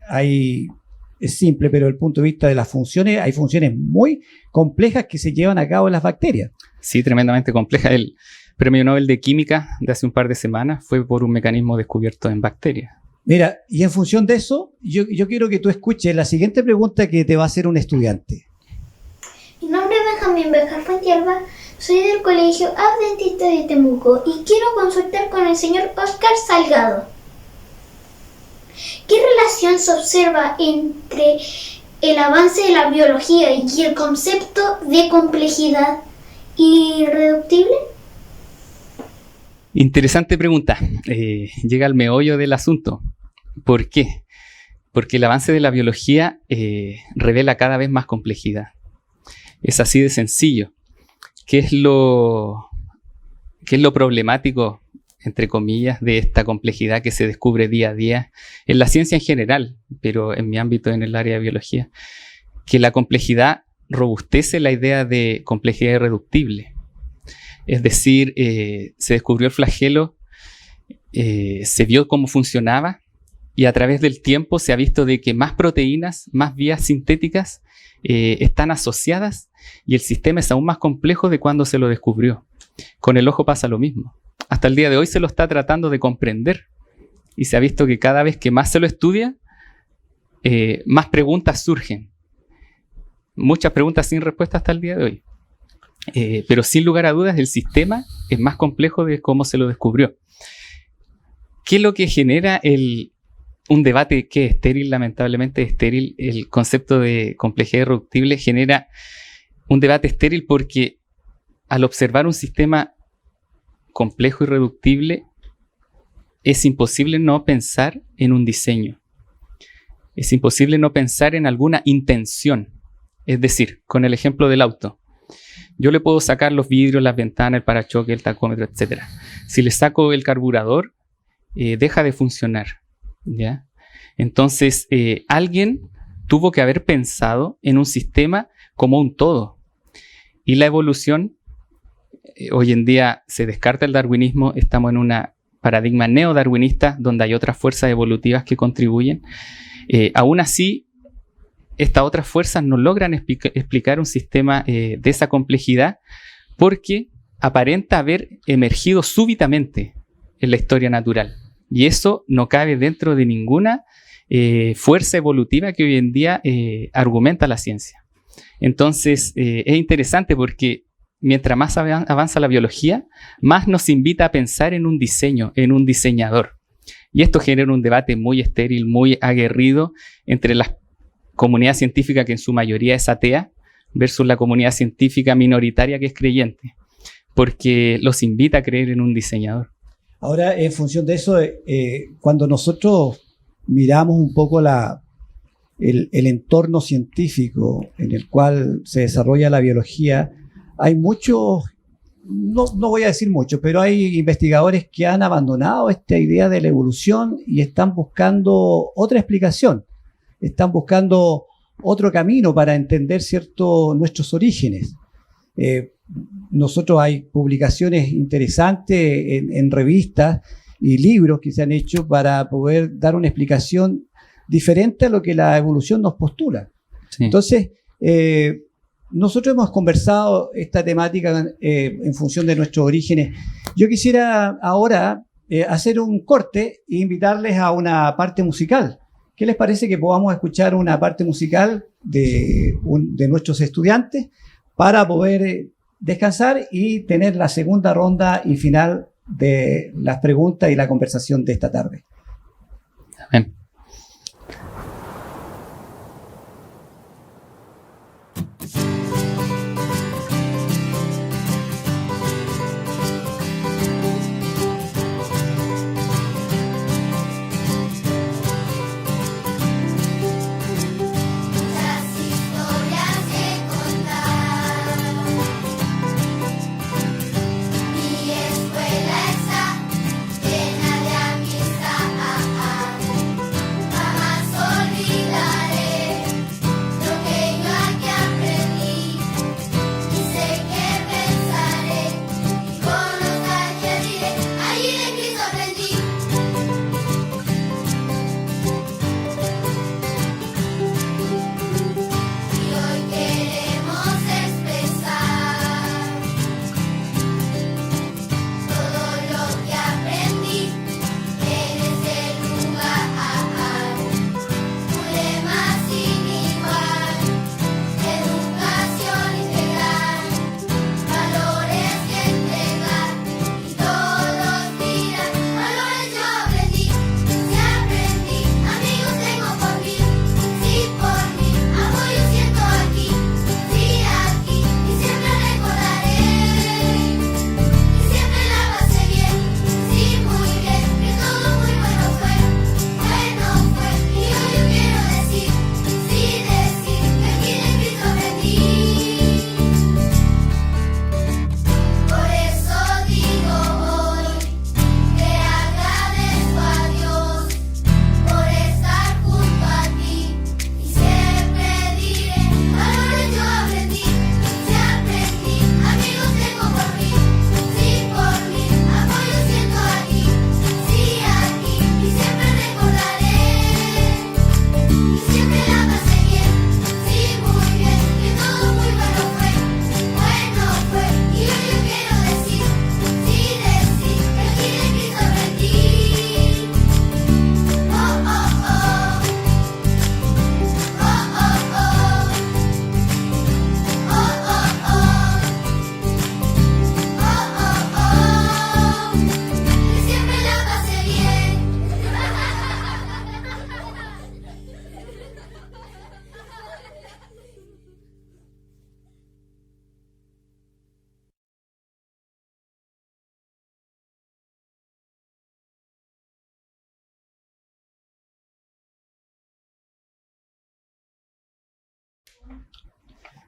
es simple, pero desde el punto de vista de las funciones, hay funciones muy complejas que se llevan a cabo en las bacterias. Sí, tremendamente complejas. El Premio Nobel de Química de hace un par de semanas fue por un mecanismo descubierto en bacterias. Mira, y en función de eso, yo quiero que tú escuches la siguiente pregunta que te va a hacer un estudiante. Mi nombre es Benjamín Bejar Fuentialba, soy del Colegio Adventista de Temuco y quiero consultar con el señor Óscar Salgado. ¿Qué relación se observa entre el avance de la biología y el concepto de complejidad irreductible? Interesante pregunta. Llega al meollo del asunto. ¿Por qué? Porque el avance de la biología revela cada vez más complejidad. Es así de sencillo. ¿Qué es lo problemático, entre comillas, de esta complejidad que se descubre día a día en la ciencia en general, pero en mi ámbito, en el área de biología? Que la complejidad robustece la idea de complejidad irreductible. Es decir, se descubrió el flagelo, se vio cómo funcionaba, y a través del tiempo se ha visto de que más proteínas, más vías sintéticas están asociadas, y el sistema es aún más complejo de cuando se lo descubrió. Con el ojo pasa lo mismo. Hasta el día de hoy se lo está tratando de comprender, y se ha visto que cada vez que más se lo estudia, más preguntas surgen. Muchas preguntas sin respuesta hasta el día de hoy. Pero sin lugar a dudas el sistema es más complejo de cómo se lo descubrió. ¿Qué es lo que genera un debate que es estéril, lamentablemente estéril? El concepto de complejidad irreductible genera un debate estéril porque al observar un sistema complejo y irreductible es imposible no pensar en un diseño. Es imposible no pensar en alguna intención. Es decir, con el ejemplo del auto. Yo le puedo sacar los vidrios, las ventanas, el parachoque, el tacómetro, etc. Si le saco el carburador, deja de funcionar, ¿ya? Entonces, alguien tuvo que haber pensado en un sistema como un todo. Y la evolución, hoy en día se descarta el darwinismo, estamos en un paradigma neodarwinista donde hay otras fuerzas evolutivas que contribuyen. Aún así, estas otras fuerzas no logran explicar un sistema de esa complejidad porque aparenta haber emergido súbitamente en la historia natural. Y eso no cabe dentro de ninguna fuerza evolutiva que hoy en día argumenta la ciencia. Entonces, es interesante porque mientras más avanza la biología, más nos invita a pensar en un diseño, en un diseñador. Y esto genera un debate muy estéril, muy aguerrido entre las comunidad científica que en su mayoría es atea versus la comunidad científica minoritaria que es creyente, porque los invita a creer en un diseñador. Ahora, en función de eso, cuando nosotros miramos un poco el entorno científico en el cual se desarrolla la biología, hay muchos, no voy a decir muchos, pero hay investigadores que han abandonado esta idea de la evolución y están buscando otra explicación. Están buscando otro camino para entender nuestros orígenes. Nosotros hay publicaciones interesantes en revistas y libros que se han hecho para poder dar una explicación diferente a lo que la evolución nos postula. Sí. Entonces, nosotros hemos conversado esta temática en función de nuestros orígenes. Yo quisiera ahora hacer un corte e invitarles a una parte musical. ¿Qué les parece que podamos escuchar una parte musical de nuestros estudiantes para poder descansar y tener la segunda ronda y final de las preguntas y la conversación de esta tarde? Amén. Mi escuela está llena de amistad.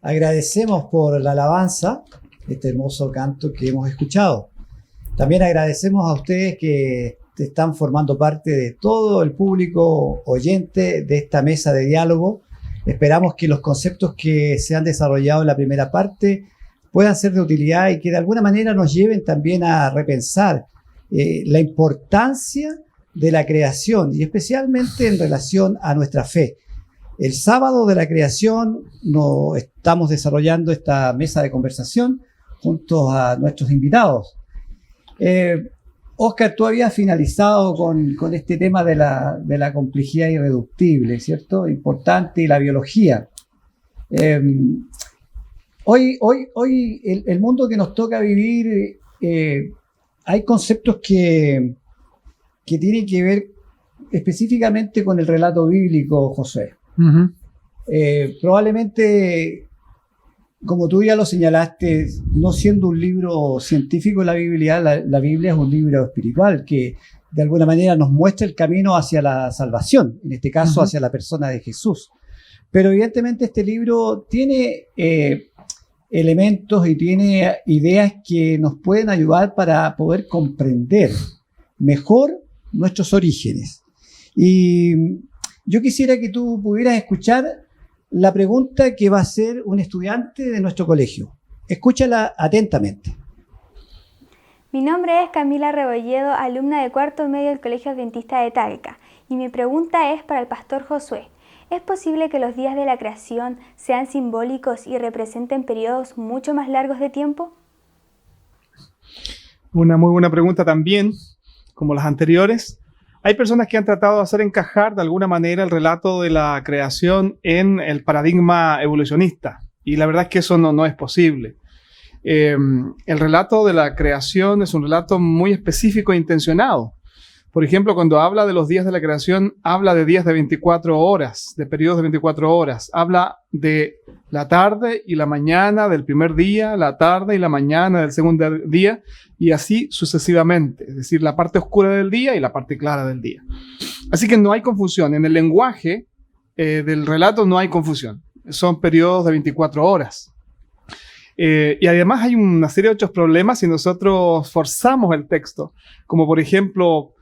Agradecemos por la alabanza, este hermoso canto que hemos escuchado. También agradecemos a ustedes que están formando parte de todo el público oyente de esta mesa de diálogo. Esperamos que los conceptos que se han desarrollado en la primera parte puedan ser de utilidad y que de alguna manera nos lleven también a repensar la importancia de la creación y especialmente en relación a nuestra fe. El sábado de la creación nos estamos desarrollando esta mesa de conversación junto a nuestros invitados. Óscar, tú habías finalizado con este tema de la complejidad irreductible, ¿cierto? Importante, y la biología. Hoy el mundo que nos toca vivir, hay conceptos que tienen que ver específicamente con el relato bíblico, Josué. Probablemente, como tú ya lo señalaste, no siendo un libro científico, la Biblia es un libro espiritual que de alguna manera nos muestra el camino hacia la salvación, en este caso hacia la persona de Jesús. Pero evidentemente este libro tiene elementos y tiene ideas que nos pueden ayudar para poder comprender mejor nuestros orígenes. Y yo quisiera que tú pudieras escuchar la pregunta que va a hacer un estudiante de nuestro colegio. Escúchala atentamente. Mi nombre es Camila Rebolledo, alumna de cuarto medio del Colegio Adventista de Talca, y mi pregunta es para el pastor Josué. ¿Es posible que los días de la creación sean simbólicos y representen periodos mucho más largos de tiempo? Una muy buena pregunta también, como las anteriores. Hay personas que han tratado de hacer encajar de alguna manera el relato de la creación en el paradigma evolucionista, y la verdad es que eso no es posible. El relato de la creación es un relato muy específico e intencionado. Por ejemplo, cuando habla de los días de la creación, habla de días de 24 horas, de periodos de 24 horas. Habla de la tarde y la mañana del primer día, la tarde y la mañana del segundo día, y así sucesivamente. Es decir, la parte oscura del día y la parte clara del día. Así que no hay confusión. En el lenguaje del relato no hay confusión. Son periodos de 24 horas. Y además hay una serie de otros problemas si nosotros forzamos el texto. Como por ejemplo,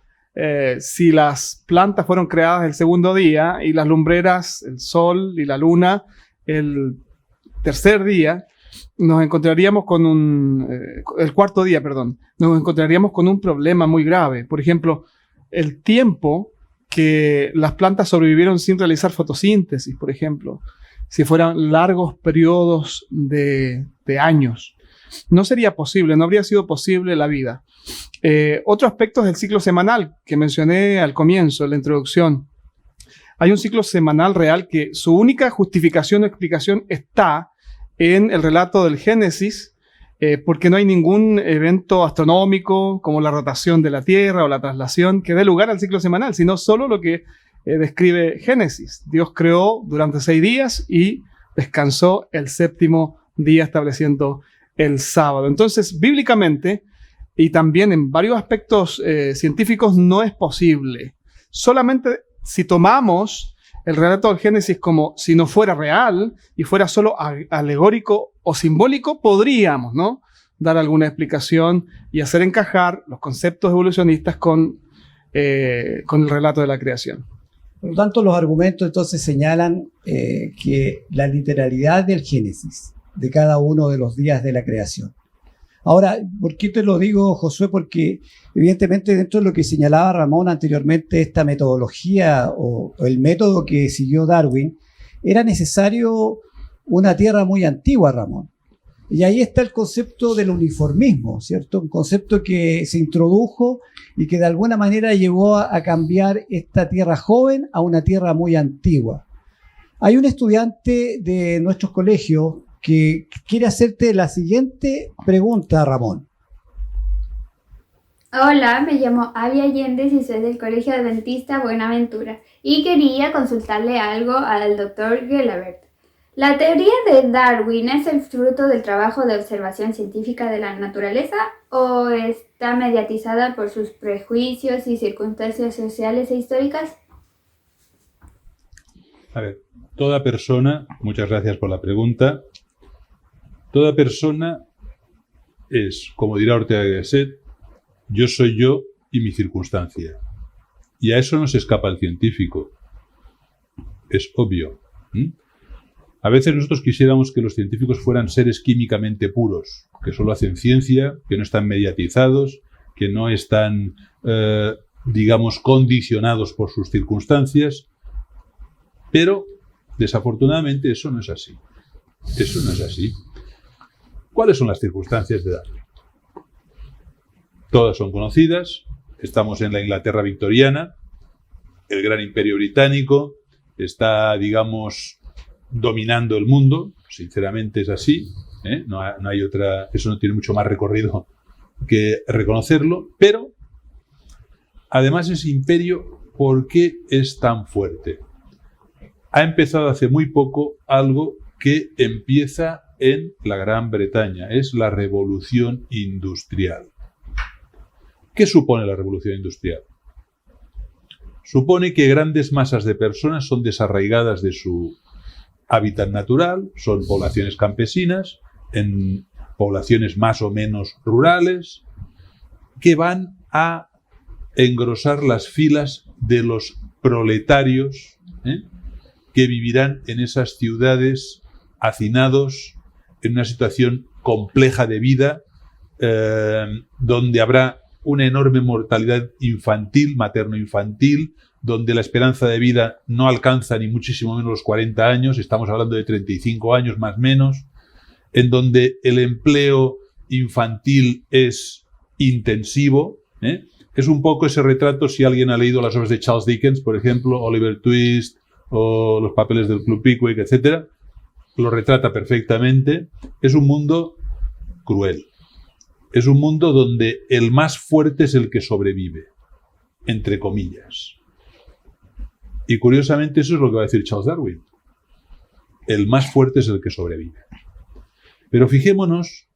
si las plantas fueron creadas el segundo día y las lumbreras, el sol y la luna, el tercer día, nos encontraríamos con el cuarto día, perdón, nos encontraríamos con un problema muy grave. Por ejemplo, el tiempo que las plantas sobrevivieron sin realizar fotosíntesis, por ejemplo, si fueran largos periodos de años, no sería posible, no habría sido posible la vida. Otro aspecto es el ciclo semanal que mencioné al comienzo, en la introducción. Hay un ciclo semanal real que su única justificación o explicación está en el relato del Génesis, porque no hay ningún evento astronómico como la rotación de la Tierra o la traslación que dé lugar al ciclo semanal, sino solo lo que describe Génesis. Dios creó durante 6 días y descansó el séptimo día estableciendo el sábado. Entonces, bíblicamente, y también en varios aspectos científicos, no es posible. Solamente si tomamos el relato del Génesis como si no fuera real y fuera solo alegórico o simbólico, podríamos, ¿no?, dar alguna explicación y hacer encajar los conceptos evolucionistas con el relato de la creación. Por lo tanto, los argumentos entonces señalan que la literalidad del Génesis, de cada uno de los días de la creación. Ahora, ¿por qué te lo digo, Josué? Porque evidentemente dentro de lo que señalaba Ramón anteriormente, esta metodología o el método que siguió Darwin, era necesario una Tierra muy antigua, Ramón. Y ahí está el concepto del uniformismo, ¿cierto? Un concepto que se introdujo y que de alguna manera llevó a cambiar esta Tierra joven a una Tierra muy antigua. Hay un estudiante de nuestros colegios que quiere hacerte la siguiente pregunta, Ramón. Hola, me llamo Avi Allende y soy del Colegio Adventista Buenaventura y quería consultarle algo al Dr. Gelabert. ¿La teoría de Darwin es el fruto del trabajo de observación científica de la naturaleza o está mediatizada por sus prejuicios y circunstancias sociales e históricas? A ver, toda persona, muchas gracias por la pregunta, Toda persona es, como dirá Ortega y Gasset, yo soy yo y mi circunstancia. Y a eso no se escapa el científico. Es obvio. A veces nosotros quisiéramos que los científicos fueran seres químicamente puros, que solo hacen ciencia, que no están mediatizados, que no están, digamos, condicionados por sus circunstancias. Pero, desafortunadamente, eso no es así. Eso no es así. ¿Cuáles son las circunstancias de Darwin? Todas son conocidas. Estamos en la Inglaterra victoriana. El gran imperio británico está, digamos, dominando el mundo. Sinceramente es así. No hay otra. Eso no tiene mucho más recorrido que reconocerlo. Pero, además, ese imperio, ¿por qué es tan fuerte? Ha empezado hace muy poco algo que empieza en la Gran Bretaña. Es la revolución industrial. ¿Qué supone la revolución industrial? Supone que grandes masas de personas son desarraigadas de su hábitat natural, son poblaciones campesinas, en poblaciones más o menos rurales, que van a engrosar las filas de los proletarios, que vivirán en esas ciudades hacinados en una situación compleja de vida, donde habrá una enorme mortalidad infantil, materno-infantil, donde la esperanza de vida no alcanza ni muchísimo menos los 40 años, estamos hablando de 35 años más o menos, en donde el empleo infantil es intensivo. Es un poco ese retrato, si alguien ha leído las obras de Charles Dickens, por ejemplo, Oliver Twist o Los papeles del Club Pickwick, etc., lo retrata perfectamente. Es un mundo cruel. Es un mundo donde el más fuerte es el que sobrevive, entre comillas. Y curiosamente eso es lo que va a decir Charles Darwin. El más fuerte es el que sobrevive. Pero fijémonos,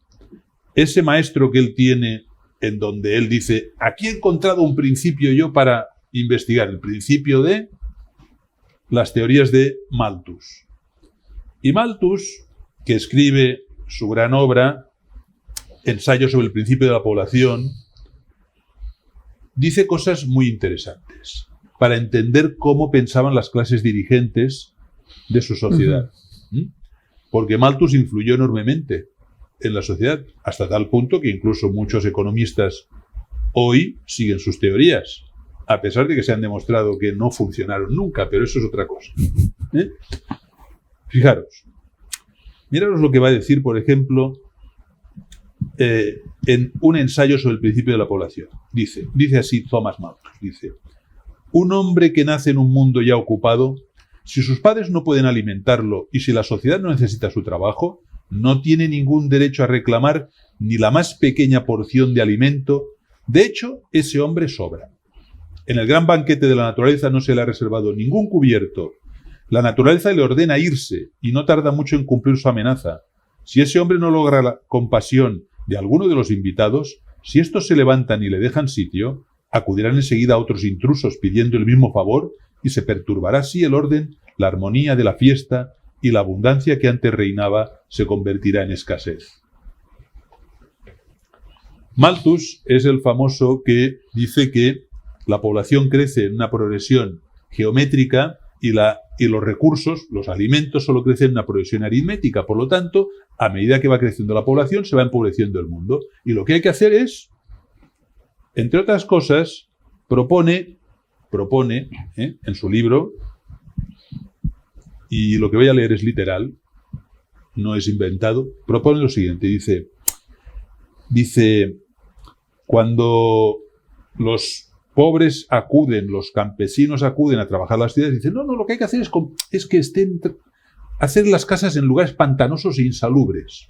ese maestro que él tiene, en donde él dice, aquí he encontrado un principio yo para investigar, el principio de las teorías de Malthus. Y Malthus, que escribe su gran obra, Ensayo sobre el principio de la población, dice cosas muy interesantes para entender cómo pensaban las clases dirigentes de su sociedad. Porque Malthus influyó enormemente en la sociedad, hasta tal punto que incluso muchos economistas hoy siguen sus teorías, a pesar de que se han demostrado que no funcionaron nunca, pero eso es otra cosa. Fijaros, miraros lo que va a decir, por ejemplo, en un ensayo sobre el principio de la población. Dice así Thomas Malthus, dice: un hombre que nace en un mundo ya ocupado, si sus padres no pueden alimentarlo y si la sociedad no necesita su trabajo, no tiene ningún derecho a reclamar ni la más pequeña porción de alimento. De hecho, ese hombre sobra. En el gran banquete de la naturaleza no se le ha reservado ningún cubierto. La naturaleza le ordena irse y no tarda mucho en cumplir su amenaza. Si ese hombre no logra la compasión de alguno de los invitados, si estos se levantan y le dejan sitio, acudirán enseguida a otros intrusos pidiendo el mismo favor y se perturbará así el orden, la armonía de la fiesta, y la abundancia que antes reinaba se convertirá en escasez. Malthus es el famoso que dice que la población crece en una progresión geométrica y los recursos, los alimentos, solo crecen en una progresión aritmética. Por lo tanto, a medida que va creciendo la población, se va empobreciendo el mundo. Y lo que hay que hacer es, entre otras cosas, propone en su libro, y lo que voy a leer es literal, no es inventado, propone lo siguiente, dice, cuando los pobres acuden, los campesinos acuden a trabajar las ciudades, dicen, no, lo que hay que hacer es que hacer las casas en lugares pantanosos e insalubres.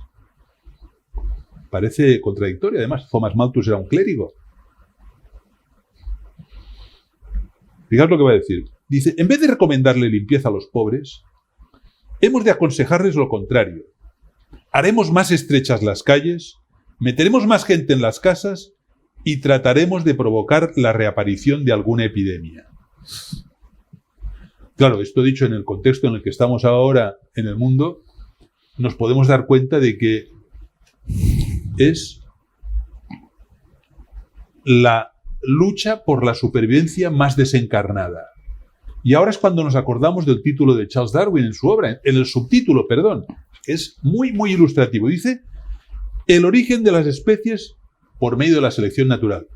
Parece contradictorio, además, Thomas Malthus era un clérigo. Fijaos lo que va a decir. Dice, en vez de recomendarle limpieza a los pobres, hemos de aconsejarles lo contrario. Haremos más estrechas las calles, meteremos más gente en las casas y trataremos de provocar la reaparición de alguna epidemia. Claro, esto dicho en el contexto en el que estamos ahora en el mundo, nos podemos dar cuenta de que es la lucha por la supervivencia más desencarnada. Y ahora es cuando nos acordamos del título de Charles Darwin en su obra, en el subtítulo, perdón, que es muy, muy ilustrativo. Dice, el origen de las especies por medio de la selección natural.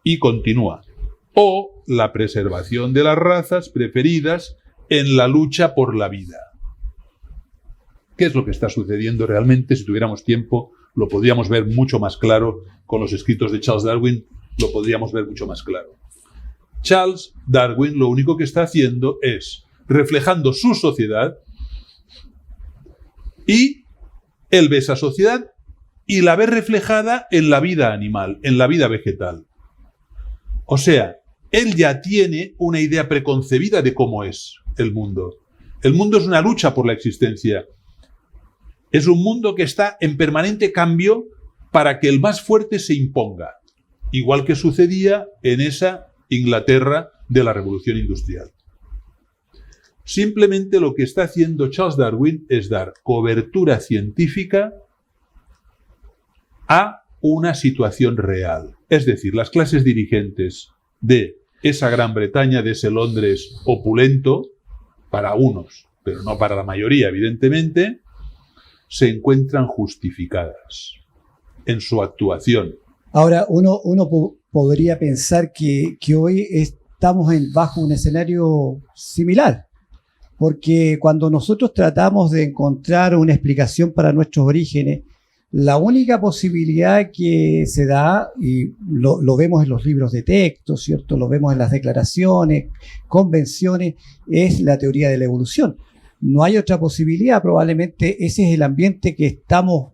Y continúa, o la preservación de las razas preferidas en la lucha por la vida. ¿Qué es lo que está sucediendo realmente? Si tuviéramos tiempo, lo podríamos ver mucho más claro con los escritos de Charles Darwin, lo podríamos ver mucho más claro. Charles Darwin lo único que está haciendo es reflejando su sociedad, y él ve esa sociedad y la ve reflejada en la vida animal, en la vida vegetal. O sea, él ya tiene una idea preconcebida de cómo es el mundo. El mundo es una lucha por la existencia. Es un mundo que está en permanente cambio para que el más fuerte se imponga, igual que sucedía en esa Inglaterra de la Revolución Industrial. Simplemente lo que está haciendo Charles Darwin es dar cobertura científica a una situación real. Es decir, las clases dirigentes de esa Gran Bretaña, de ese Londres opulento, para unos, pero no para la mayoría, evidentemente, se encuentran justificadas en su actuación. Ahora, uno podría pensar que hoy estamos bajo un escenario similar, porque cuando nosotros tratamos de encontrar una explicación para nuestros orígenes, la única posibilidad que se da, y lo vemos en los libros de texto, ¿cierto? Lo vemos en las declaraciones, convenciones, es la teoría de la evolución. No hay otra posibilidad, probablemente ese es el ambiente que estamos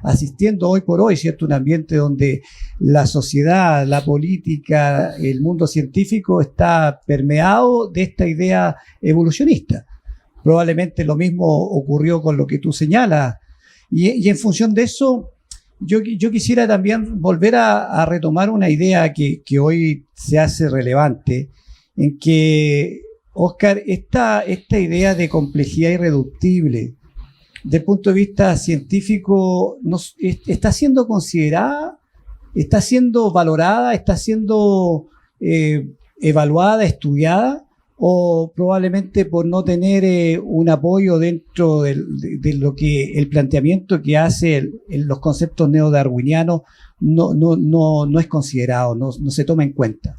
asistiendo hoy por hoy, ¿cierto? Un ambiente donde la sociedad, la política, el mundo científico está permeado de esta idea evolucionista. Probablemente lo mismo ocurrió con lo que tú señalas. Y en función de eso, yo quisiera también volver a retomar una idea que hoy se hace relevante, en que, Óscar, esta idea de complejidad irreductible, desde el punto de vista científico, ¿está siendo considerada? ¿Está siendo valorada? ¿Está siendo evaluada, estudiada? ¿O probablemente por no tener un apoyo dentro de lo que el planteamiento que hace los conceptos neodarwinianos no es considerado, no se toma en cuenta?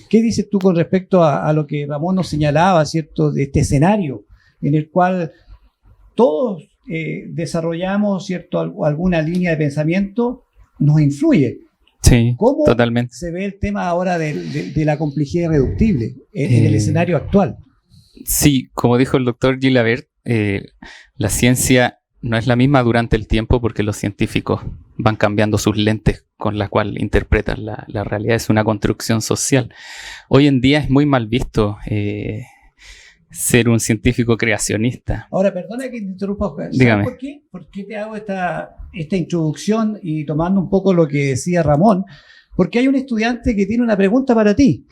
¿Qué dices tú con respecto a lo que Ramón nos señalaba, ¿cierto?, de este escenario en el cual todos desarrollamos, ¿cierto?, alguna línea de pensamiento, nos influye? Sí, ¿Cómo totalmente se ve el tema ahora de la complejidad irreductible en el escenario actual? Sí, como dijo el doctor Gilabert, la ciencia no es la misma durante el tiempo porque los científicos van cambiando sus lentes con la cual interpretan la realidad. Es una construcción social. Hoy en día es muy mal visto ser un científico creacionista. Ahora, perdona que te interrumpa, Oscar. Dígame. ¿Por qué? ¿Por qué te hago esta introducción y tomando un poco lo que decía Ramón? Porque hay un estudiante que tiene una pregunta para ti.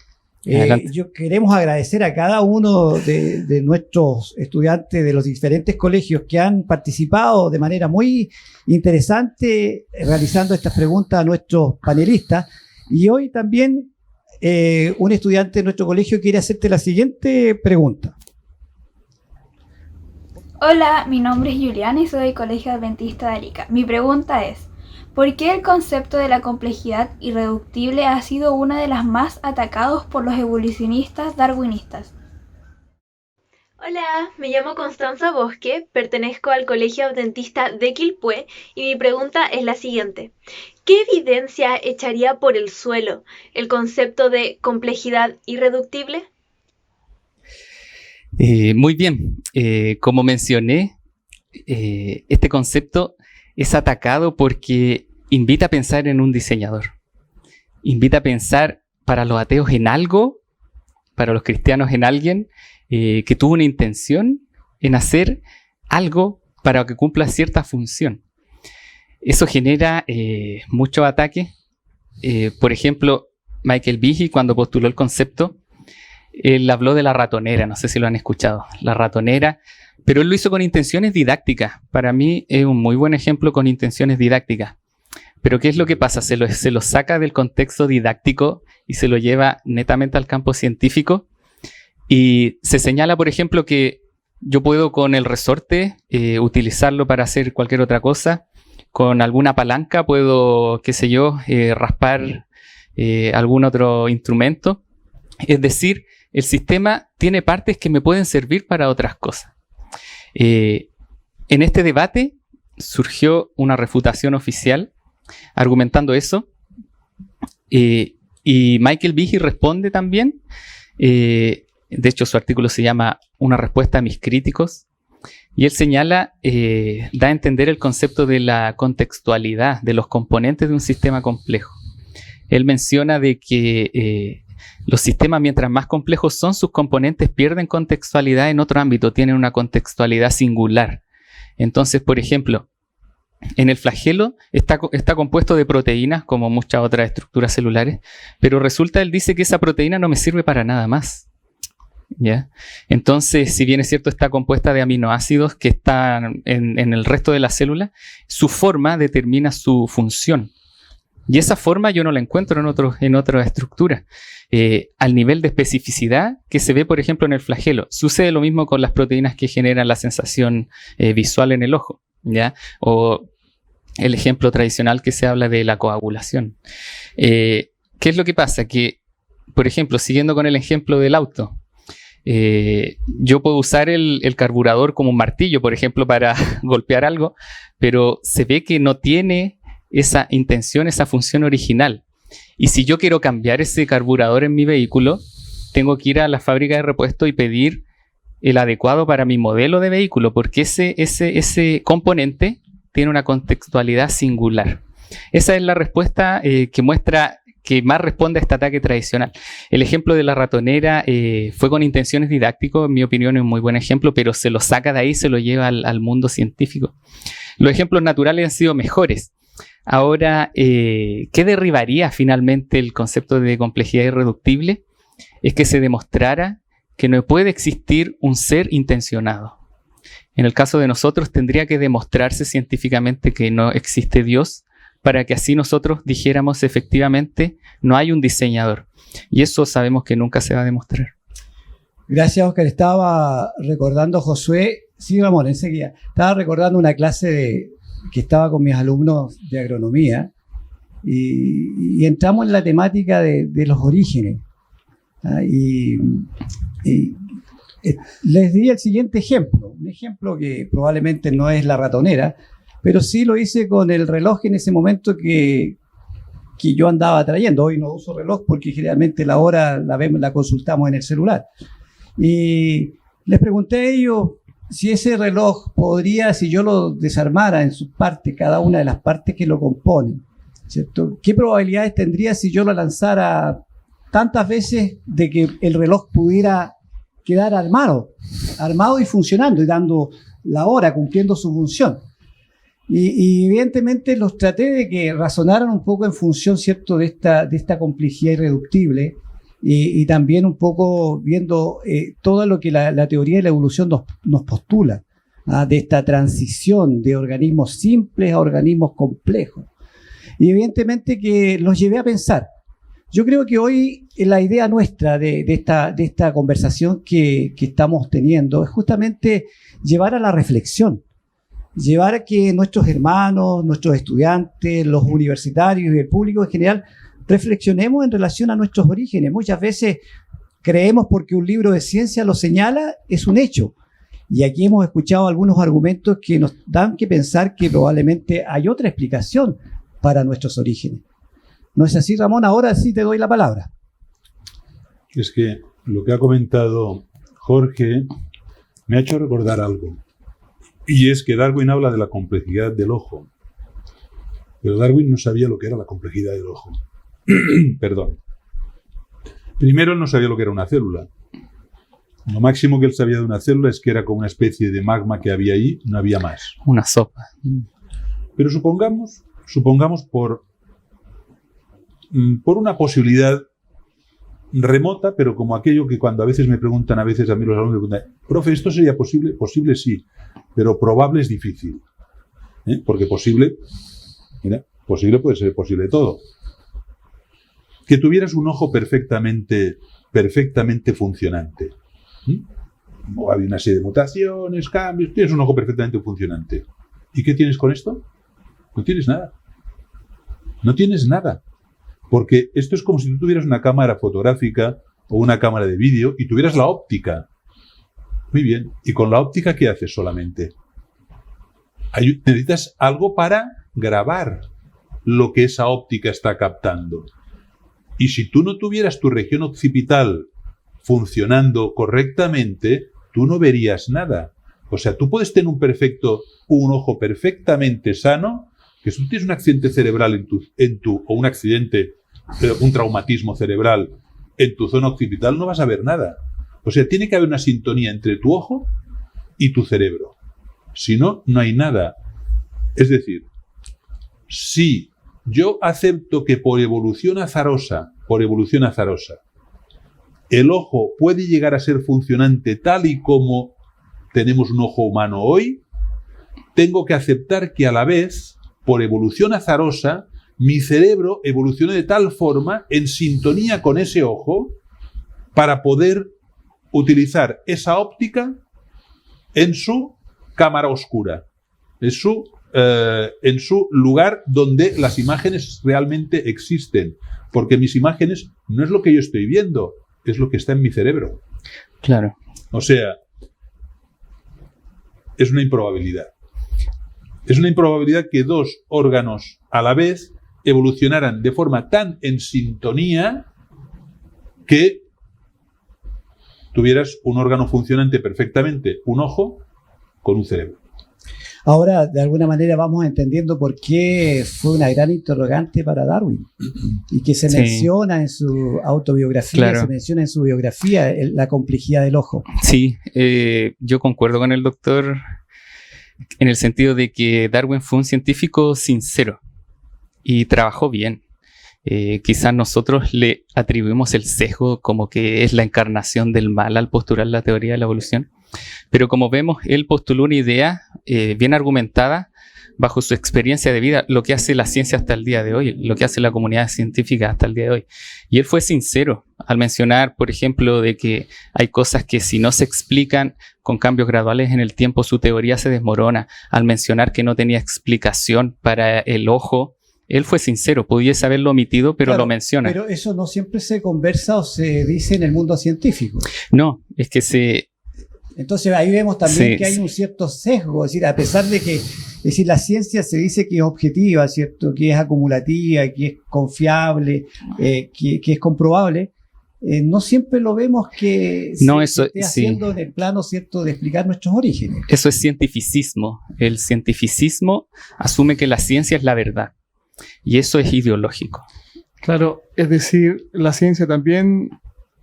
Queremos agradecer a cada uno de nuestros estudiantes de los diferentes colegios que han participado de manera muy interesante realizando estas preguntas a nuestros panelistas. Y hoy también un estudiante de nuestro colegio quiere hacerte la siguiente pregunta. Hola, mi nombre es Juliana y soy del Colegio Adventista de Arica. Mi pregunta es, ¿por qué el concepto de la complejidad irreductible ha sido una de las más atacados por los evolucionistas darwinistas? Hola, me llamo Constanza Bosque, pertenezco al Colegio Adventista de Quilpué y mi pregunta es la siguiente. ¿Qué evidencia echaría por el suelo el concepto de complejidad irreductible? Muy bien, como mencioné, este concepto es atacado porque invita a pensar en un diseñador. Invita a pensar para los ateos en algo, para los cristianos en alguien que tuvo una intención en hacer algo para que cumpla cierta función. Eso genera muchos ataques. Por ejemplo, Michael Behe, cuando postuló el concepto, él habló de la ratonera, no sé si lo han escuchado, la ratonera, pero él lo hizo con intenciones didácticas. Para mí es un muy buen ejemplo con intenciones didácticas. Pero ¿qué es lo que pasa? Se lo saca del contexto didáctico y se lo lleva netamente al campo científico. Y se señala, por ejemplo, que yo puedo con el resorte utilizarlo para hacer cualquier otra cosa. Con alguna palanca puedo, qué sé yo, raspar algún otro instrumento. Es decir, el sistema tiene partes que me pueden servir para otras cosas. En este debate surgió una refutación oficial argumentando eso. Y Michael Behe responde también. De hecho, su artículo se llama Una respuesta a mis críticos. Y él señala, da a entender el concepto de la contextualidad de los componentes de un sistema complejo. Él menciona de que los sistemas, mientras más complejos son, sus componentes pierden contextualidad en otro ámbito, tienen una contextualidad singular. Entonces, por ejemplo, en el flagelo está compuesto de proteínas, como muchas otras estructuras celulares, pero resulta, él dice que esa proteína no me sirve para nada más. ¿Ya? Entonces, si bien es cierto, está compuesta de aminoácidos que están en el resto de la célula, su forma determina su función. Y esa forma yo no la encuentro en otra estructura. Al nivel de especificidad que se ve, por ejemplo, en el flagelo. Sucede lo mismo con las proteínas que generan la sensación visual en el ojo, ¿ya? O el ejemplo tradicional que se habla de la coagulación. ¿Qué es lo que pasa? Que, por ejemplo, siguiendo con el ejemplo del auto, yo puedo usar el carburador como un martillo, por ejemplo, para golpear algo, pero se ve que no tiene esa intención, esa función original. Y si yo quiero cambiar ese carburador en mi vehículo, tengo que ir a la fábrica de repuesto y pedir el adecuado para mi modelo de vehículo, porque ese componente tiene una contextualidad singular. Esa es la respuesta que muestra que más responde a este ataque tradicional. El ejemplo de la ratonera fue con intenciones didácticas, en mi opinión es un muy buen ejemplo, pero se lo saca de ahí y se lo lleva al mundo científico. Los ejemplos naturales han sido mejores. Ahora, ¿qué derribaría finalmente el concepto de complejidad irreductible? Es que se demostrara que no puede existir un ser intencionado. En el caso de nosotros, tendría que demostrarse científicamente que no existe Dios, para que así nosotros dijéramos efectivamente no hay un diseñador. Y eso sabemos que nunca se va a demostrar. Gracias, Oscar. Estaba recordando, Josué, sí, Ramón, enseguida. Estaba recordando una clase que estaba con mis alumnos de agronomía y entramos en la temática de los orígenes. Les di el siguiente ejemplo, un ejemplo que probablemente no es la ratonera, pero sí lo hice con el reloj en ese momento que yo andaba trayendo. Hoy no uso reloj porque generalmente la hora la consultamos en el celular. Y les pregunté a ellos si ese reloj podría, si yo lo desarmara en sus partes, cada una de las partes que lo componen, ¿cierto? ¿Qué probabilidades tendría si yo lo lanzara tantas veces de que el reloj pudiera quedar armado y funcionando y dando la hora, cumpliendo su función? Y evidentemente los traté de que razonaran un poco en función, ¿cierto?, de esta complejidad irreductible y también un poco viendo todo lo que la teoría de la evolución nos postula, de esta transición de organismos simples a organismos complejos. Y evidentemente que los llevé a pensar. Yo creo que hoy la idea nuestra de esta conversación que estamos teniendo es justamente llevar a la reflexión, llevar a que nuestros hermanos, nuestros estudiantes, los universitarios y el público en general reflexionemos en relación a nuestros orígenes. Muchas veces creemos porque un libro de ciencia lo señala, es un hecho. Y aquí hemos escuchado algunos argumentos que nos dan que pensar que probablemente hay otra explicación para nuestros orígenes. ¿No es así, Ramón? Ahora sí te doy la palabra. Es que lo que ha comentado Jorge me ha hecho recordar algo. Y es que Darwin habla de la complejidad del ojo. Pero Darwin no sabía lo que era la complejidad del ojo. Perdón. Primero, él no sabía lo que era una célula. Lo máximo que él sabía de una célula es que era como una especie de magma que había ahí, no había más. Una sopa. Pero supongamos por una posibilidad remota, pero como aquello que cuando a veces me preguntan, a veces a mí los alumnos me preguntan, profe, ¿esto sería posible? Posible sí, pero probable es difícil. Porque posible Posible puede ser posible todo. Que tuvieras un ojo perfectamente funcionante. O hay una serie de mutaciones, cambios, tienes un ojo perfectamente funcionante. ¿Y qué tienes con esto? No tienes nada. No tienes nada. Porque esto es como si tú tuvieras una cámara fotográfica o una cámara de vídeo y tuvieras la óptica. Muy bien. ¿Y con la óptica qué haces solamente? Necesitas algo para grabar lo que esa óptica está captando. Y si tú no tuvieras tu región occipital funcionando correctamente, tú no verías nada. O sea, tú puedes tener un ojo perfectamente sano, que si tú tienes un accidente cerebral o un accidente, un traumatismo cerebral en tu zona occipital, no vas a ver nada. O sea, tiene que haber una sintonía entre tu ojo y tu cerebro. Si no, no hay nada. Es decir, si yo acepto que por evolución azarosa, el ojo puede llegar a ser funcionante tal y como tenemos un ojo humano hoy, tengo que aceptar que a la vez, por evolución azarosa, mi cerebro evolucione de tal forma, en sintonía con ese ojo, para poder utilizar esa óptica en su cámara oscura, en su lugar donde las imágenes realmente existen. Porque mis imágenes no es lo que yo estoy viendo, es lo que está en mi cerebro. Claro. O sea, es una improbabilidad. Es una improbabilidad que dos órganos a la vez evolucionaran de forma tan en sintonía que tuvieras un órgano funcionante perfectamente, un ojo con un cerebro. Ahora, de alguna manera, vamos entendiendo por qué fue una gran interrogante para Darwin y que se menciona en su autobiografía, se menciona en su biografía la complejidad del ojo. Sí, yo concuerdo con el doctor en el sentido de que Darwin fue un científico sincero y trabajó bien. Quizás nosotros le atribuimos el sesgo como que es la encarnación del mal al postular la teoría de la evolución. Pero como vemos, él postuló una idea bien argumentada bajo su experiencia de vida, lo que hace la ciencia hasta el día de hoy, lo que hace la comunidad científica hasta el día de hoy. Y él fue sincero al mencionar, por ejemplo, de que hay cosas que si no se explican con cambios graduales en el tiempo, su teoría se desmorona. Al mencionar que no tenía explicación para el ojo, él fue sincero, pudiese haberlo omitido, pero claro, lo menciona. Pero eso no siempre se conversa o se dice en el mundo científico. No, es que Entonces ahí vemos también que hay un cierto sesgo, es decir, a pesar de que la ciencia se dice que es objetiva, ¿cierto? Que es acumulativa, que es confiable, que es comprobable, no siempre lo vemos que se esté haciendo en el plano, ¿cierto?, de explicar nuestros orígenes. Eso es cientificismo. El cientificismo asume que la ciencia es la verdad y eso es ideológico. Claro, es decir, la ciencia también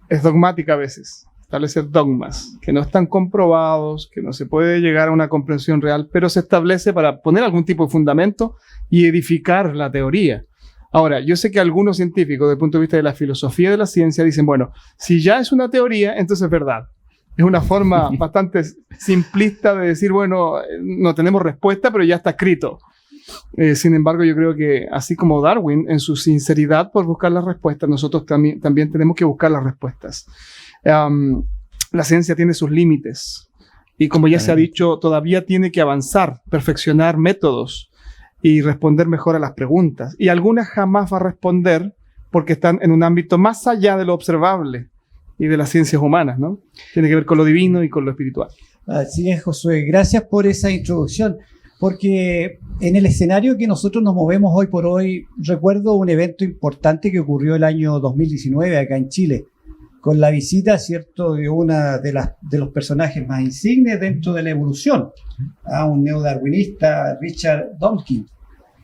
es dogmática a veces. Establecer dogmas que no están comprobados, que no se puede llegar a una comprensión real, pero se establece para poner algún tipo de fundamento y edificar la teoría. Ahora, yo sé que algunos científicos, desde el punto de vista de la filosofía de la ciencia, dicen, bueno, si ya es una teoría, entonces es verdad. Es una forma bastante simplista de decir, bueno, no tenemos respuesta, pero ya está escrito. Sin embargo, yo creo que así como Darwin, en su sinceridad por buscar las respuestas, nosotros también tenemos que buscar las respuestas. La ciencia tiene sus límites y, como ya se ha dicho, todavía tiene que avanzar, perfeccionar métodos y responder mejor a las preguntas. Y algunas jamás va a responder porque están en un ámbito más allá de lo observable y de las ciencias humanas, ¿no? Tiene que ver con lo divino y con lo espiritual. Así es, Josué. Gracias por esa introducción. Porque en el escenario que nosotros nos movemos hoy por hoy, recuerdo un evento importante que ocurrió el año 2019 acá en Chile, con la visita, ¿cierto?, de una de los personajes más insignes dentro de la evolución, a un neodarwinista, Richard Dawkins.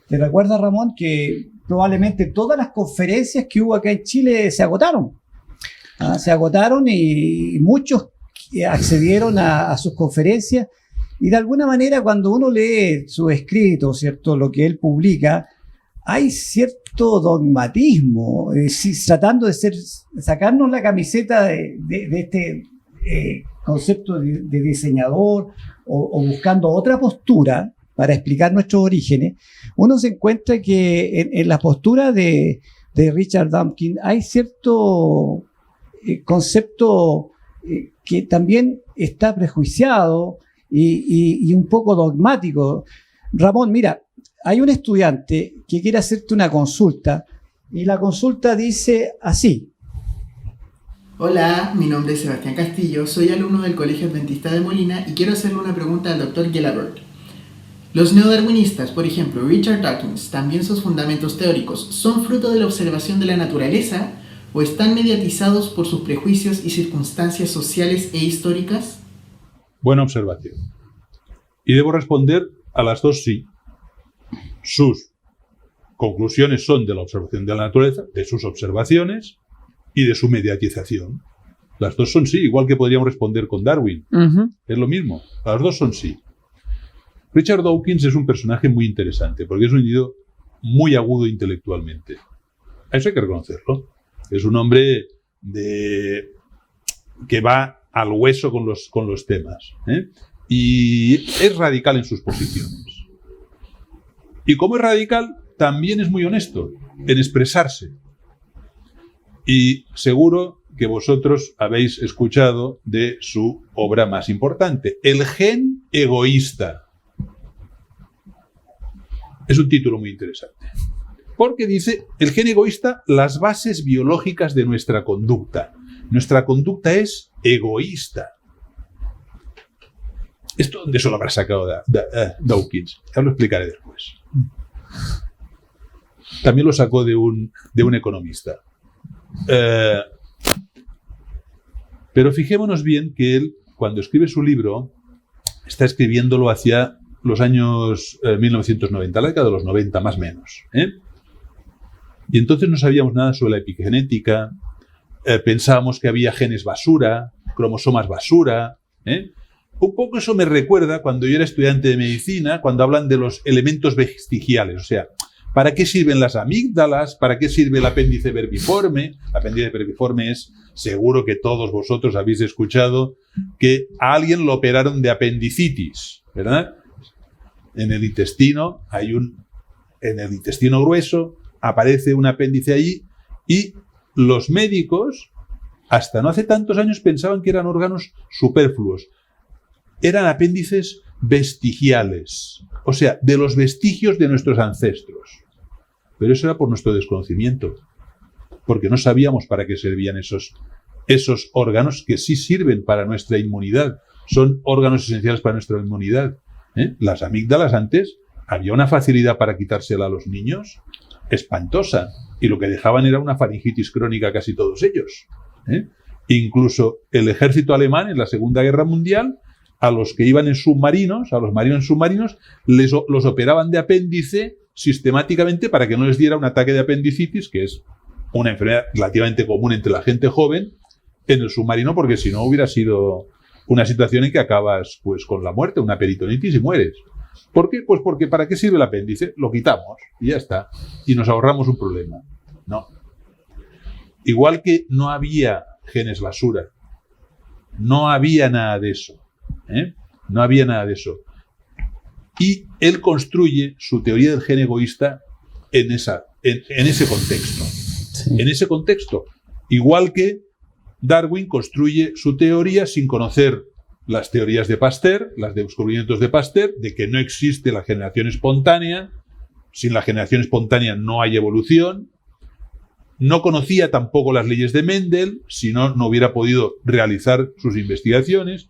¿Te recuerdas, Ramón, que probablemente todas las conferencias que hubo acá en Chile se agotaron? Se agotaron y muchos accedieron a sus conferencias. Y de alguna manera, cuando uno lee su escrito, ¿cierto?, lo que él publica, hay cierto dogmatismo, tratando de sacarnos la camiseta de este concepto de diseñador o buscando otra postura para explicar nuestros orígenes, uno se encuentra que en la postura de Richard Dawkins hay cierto concepto que también está prejuiciado y un poco dogmático. Ramón, mira, hay un estudiante que quiere hacerte una consulta y la consulta dice así. Hola, mi nombre es Sebastián Castillo, soy alumno del Colegio Adventista de Molina y quiero hacerle una pregunta al Dr. Gelabert. Los neodarwinistas, por ejemplo, Richard Dawkins, también sus fundamentos teóricos, ¿son fruto de la observación de la naturaleza o están mediatizados por sus prejuicios y circunstancias sociales e históricas? Buena observación. Y debo responder a las dos sí. Sus conclusiones son de la observación de la naturaleza, de sus observaciones y de su mediatización. Las dos son sí, igual que podríamos responder con Darwin. Es lo mismo, las dos son sí. Richard Dawkins es un personaje muy interesante porque es un individuo muy agudo intelectualmente. Eso hay que reconocerlo. Es un hombre que va al hueso con los temas, ¿eh? Y es radical en sus posiciones. Y como es radical, también es muy honesto en expresarse. Y seguro que vosotros habéis escuchado de su obra más importante, El gen egoísta. Es un título muy interesante, porque dice, el gen egoísta, las bases biológicas de nuestra conducta. Nuestra conducta es egoísta. ¿Esto dónde se lo habrá sacado Dawkins? Ya lo explicaré después. También lo sacó de un economista. Pero fijémonos bien que él, cuando escribe su libro, está escribiéndolo hacia los años 1990, la década de los 90 más o menos, ¿eh? Y entonces no sabíamos nada sobre la epigenética, pensábamos que había genes basura, cromosomas basura, ¿eh? Un poco eso me recuerda cuando yo era estudiante de medicina, cuando hablan de los elementos vestigiales, o sea, ¿para qué sirven las amígdalas? ¿Para qué sirve el apéndice vermiforme? El apéndice vermiforme es, seguro que todos vosotros habéis escuchado, que a alguien lo operaron de apendicitis, ¿verdad? En el intestino en el intestino grueso aparece un apéndice allí y los médicos, hasta no hace tantos años, pensaban que eran órganos superfluos. Eran apéndices vestigiales, o sea, de los vestigios de nuestros ancestros. Pero eso era por nuestro desconocimiento, porque no sabíamos para qué servían esos órganos que sí sirven para nuestra inmunidad. Son órganos esenciales para nuestra inmunidad, ¿eh? Las amígdalas antes, había una facilidad para quitársela a los niños espantosa, y lo que dejaban era una faringitis crónica casi todos ellos, ¿eh? Incluso el ejército alemán en la Segunda Guerra Mundial, a los que iban en submarinos, a los marinos submarinos, los operaban de apéndice sistemáticamente para que no les diera un ataque de apendicitis, que es una enfermedad relativamente común entre la gente joven, en el submarino, porque si no hubiera sido una situación en que acabas pues con la muerte, una peritonitis y mueres. ¿Por qué? Pues porque ¿para qué sirve el apéndice? Lo quitamos y ya está. Y nos ahorramos un problema. No. Igual que no había genes basura. No había nada de eso. ¿Eh? No había nada de eso. Y él construye su teoría del gen egoísta en ese contexto. Sí. En ese contexto. Igual que Darwin construye su teoría sin conocer las teorías de Pasteur, los descubrimientos de Pasteur, de que no existe la generación espontánea. Sin la generación espontánea no hay evolución. No conocía tampoco las leyes de Mendel, si no, no hubiera podido realizar sus investigaciones.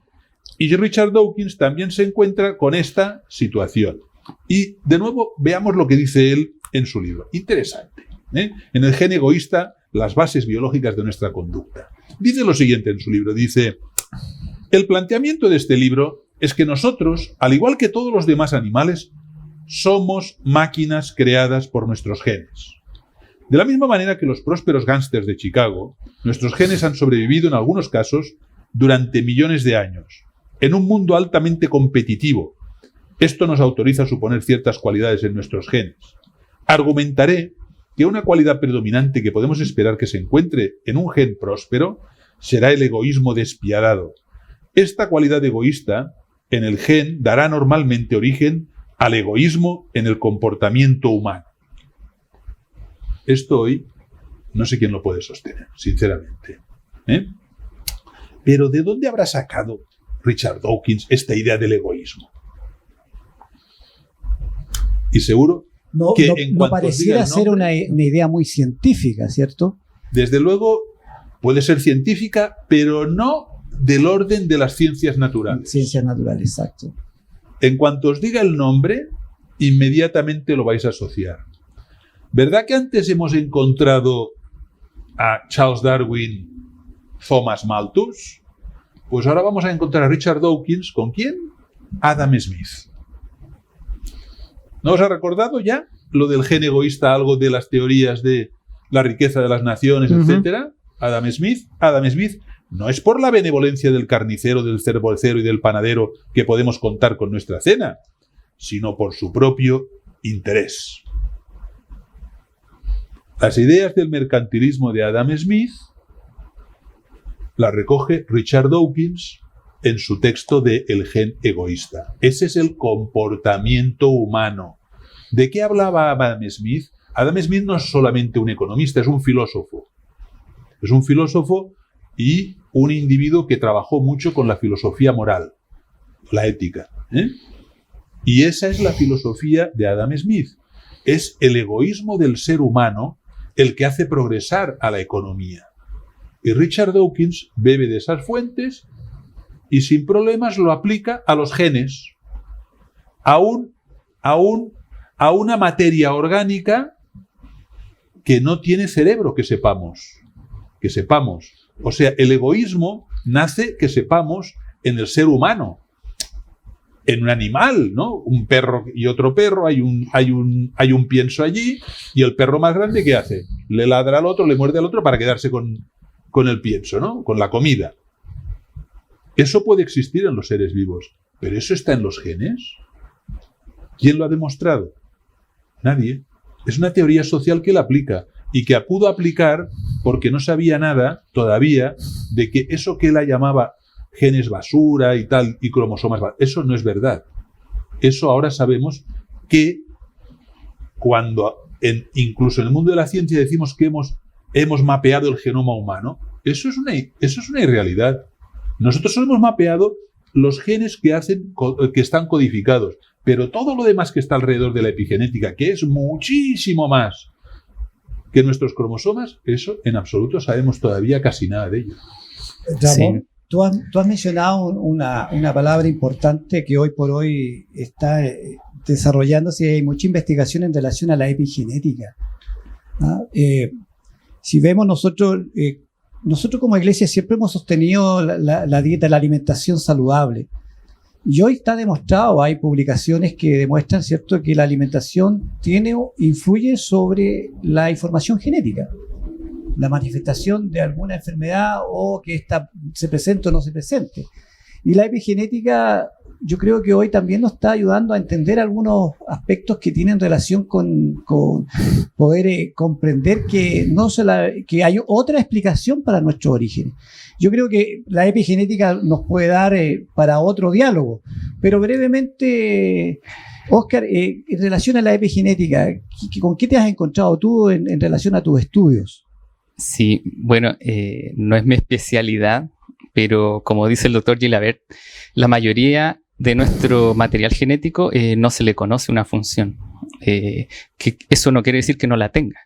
Y Richard Dawkins también se encuentra con esta situación. Y, de nuevo, veamos lo que dice él en su libro. Interesante, ¿eh? En el gen egoísta, las bases biológicas de nuestra conducta. Dice lo siguiente en su libro, dice: el planteamiento de este libro es que nosotros, al igual que todos los demás animales, somos máquinas creadas por nuestros genes. De la misma manera que los prósperos gángsters de Chicago, nuestros genes han sobrevivido en algunos casos durante millones de años, en un mundo altamente competitivo. Esto nos autoriza a suponer ciertas cualidades en nuestros genes. Argumentaré que una cualidad predominante que podemos esperar que se encuentre en un gen próspero será el egoísmo despiadado. Esta cualidad egoísta en el gen dará normalmente origen al egoísmo en el comportamiento humano. Esto hoy no sé quién lo puede sostener, sinceramente. Pero ¿de dónde habrá sacado Richard Dawkins esta idea del egoísmo? Y seguro que en cuanto pareciera ser una idea muy científica, ¿cierto? Desde luego puede ser científica, pero no del orden de las ciencias naturales. Ciencias naturales, exacto. En cuanto os diga el nombre, inmediatamente lo vais a asociar. ¿Verdad que antes hemos encontrado a Charles Darwin, Thomas Malthus? Pues ahora vamos a encontrar a Richard Dawkins, ¿con quién? Adam Smith. ¿No os ha recordado ya lo del gen egoísta, algo de las teorías de la riqueza de las naciones, etcétera? Adam Smith no es por la benevolencia del carnicero, del cervecero y del panadero que podemos contar con nuestra cena, sino por su propio interés. Las ideas del mercantilismo de Adam Smith las recoge Richard Dawkins en su texto de El gen egoísta. Ese es el comportamiento humano. ¿De qué hablaba Adam Smith? Adam Smith no es solamente un economista, es un filósofo. Es un filósofo y un individuo que trabajó mucho con la filosofía moral, la ética. Y esa es la filosofía de Adam Smith. Es el egoísmo del ser humano el que hace progresar a la economía. Y Richard Dawkins bebe de esas fuentes y sin problemas lo aplica a los genes, a una materia orgánica que no tiene cerebro, que sepamos. O sea, el egoísmo nace, que sepamos, en el ser humano, en un animal, ¿no? Un perro y otro perro, hay un pienso allí, y el perro más grande, ¿qué hace? Le ladra al otro, le muerde al otro para quedarse con el pienso, ¿no? Con la comida. Eso puede existir en los seres vivos, pero ¿eso está en los genes? ¿Quién lo ha demostrado? Nadie. Es una teoría social que él aplica y que pudo aplicar porque no sabía nada todavía de que eso que él llamaba genes basura y tal, y cromosomas basura, eso no es verdad. Eso ahora sabemos que cuando incluso en el mundo de la ciencia decimos que hemos mapeado el genoma humano, eso es una irrealidad. Nosotros solo hemos mapeado los genes que están codificados, pero todo lo demás que está alrededor de la epigenética, que es muchísimo más que nuestros cromosomas, eso en absoluto sabemos todavía casi nada de ello. Ramón, sí. Tú has mencionado una palabra importante que hoy por hoy está desarrollándose y hay mucha investigación en relación a la epigenética. Si vemos nosotros como iglesia siempre hemos sostenido la dieta, la alimentación saludable. Y hoy está demostrado, hay publicaciones que demuestran, ¿cierto?, que la alimentación influye sobre la información genética, la manifestación de alguna enfermedad o que esta se presente o no se presente. Y la epigenética, yo creo que hoy también nos está ayudando a entender algunos aspectos que tienen relación con poder comprender que hay otra explicación para nuestros orígenes. Yo creo que la epigenética nos puede dar para otro diálogo, pero brevemente, Óscar, en relación a la epigenética, ¿con qué te has encontrado tú en relación a tus estudios? Sí, bueno, no es mi especialidad, pero como dice el doctor Gilabert, la mayoría de nuestro material genético no se le conoce una función. Que eso no quiere decir que no la tenga.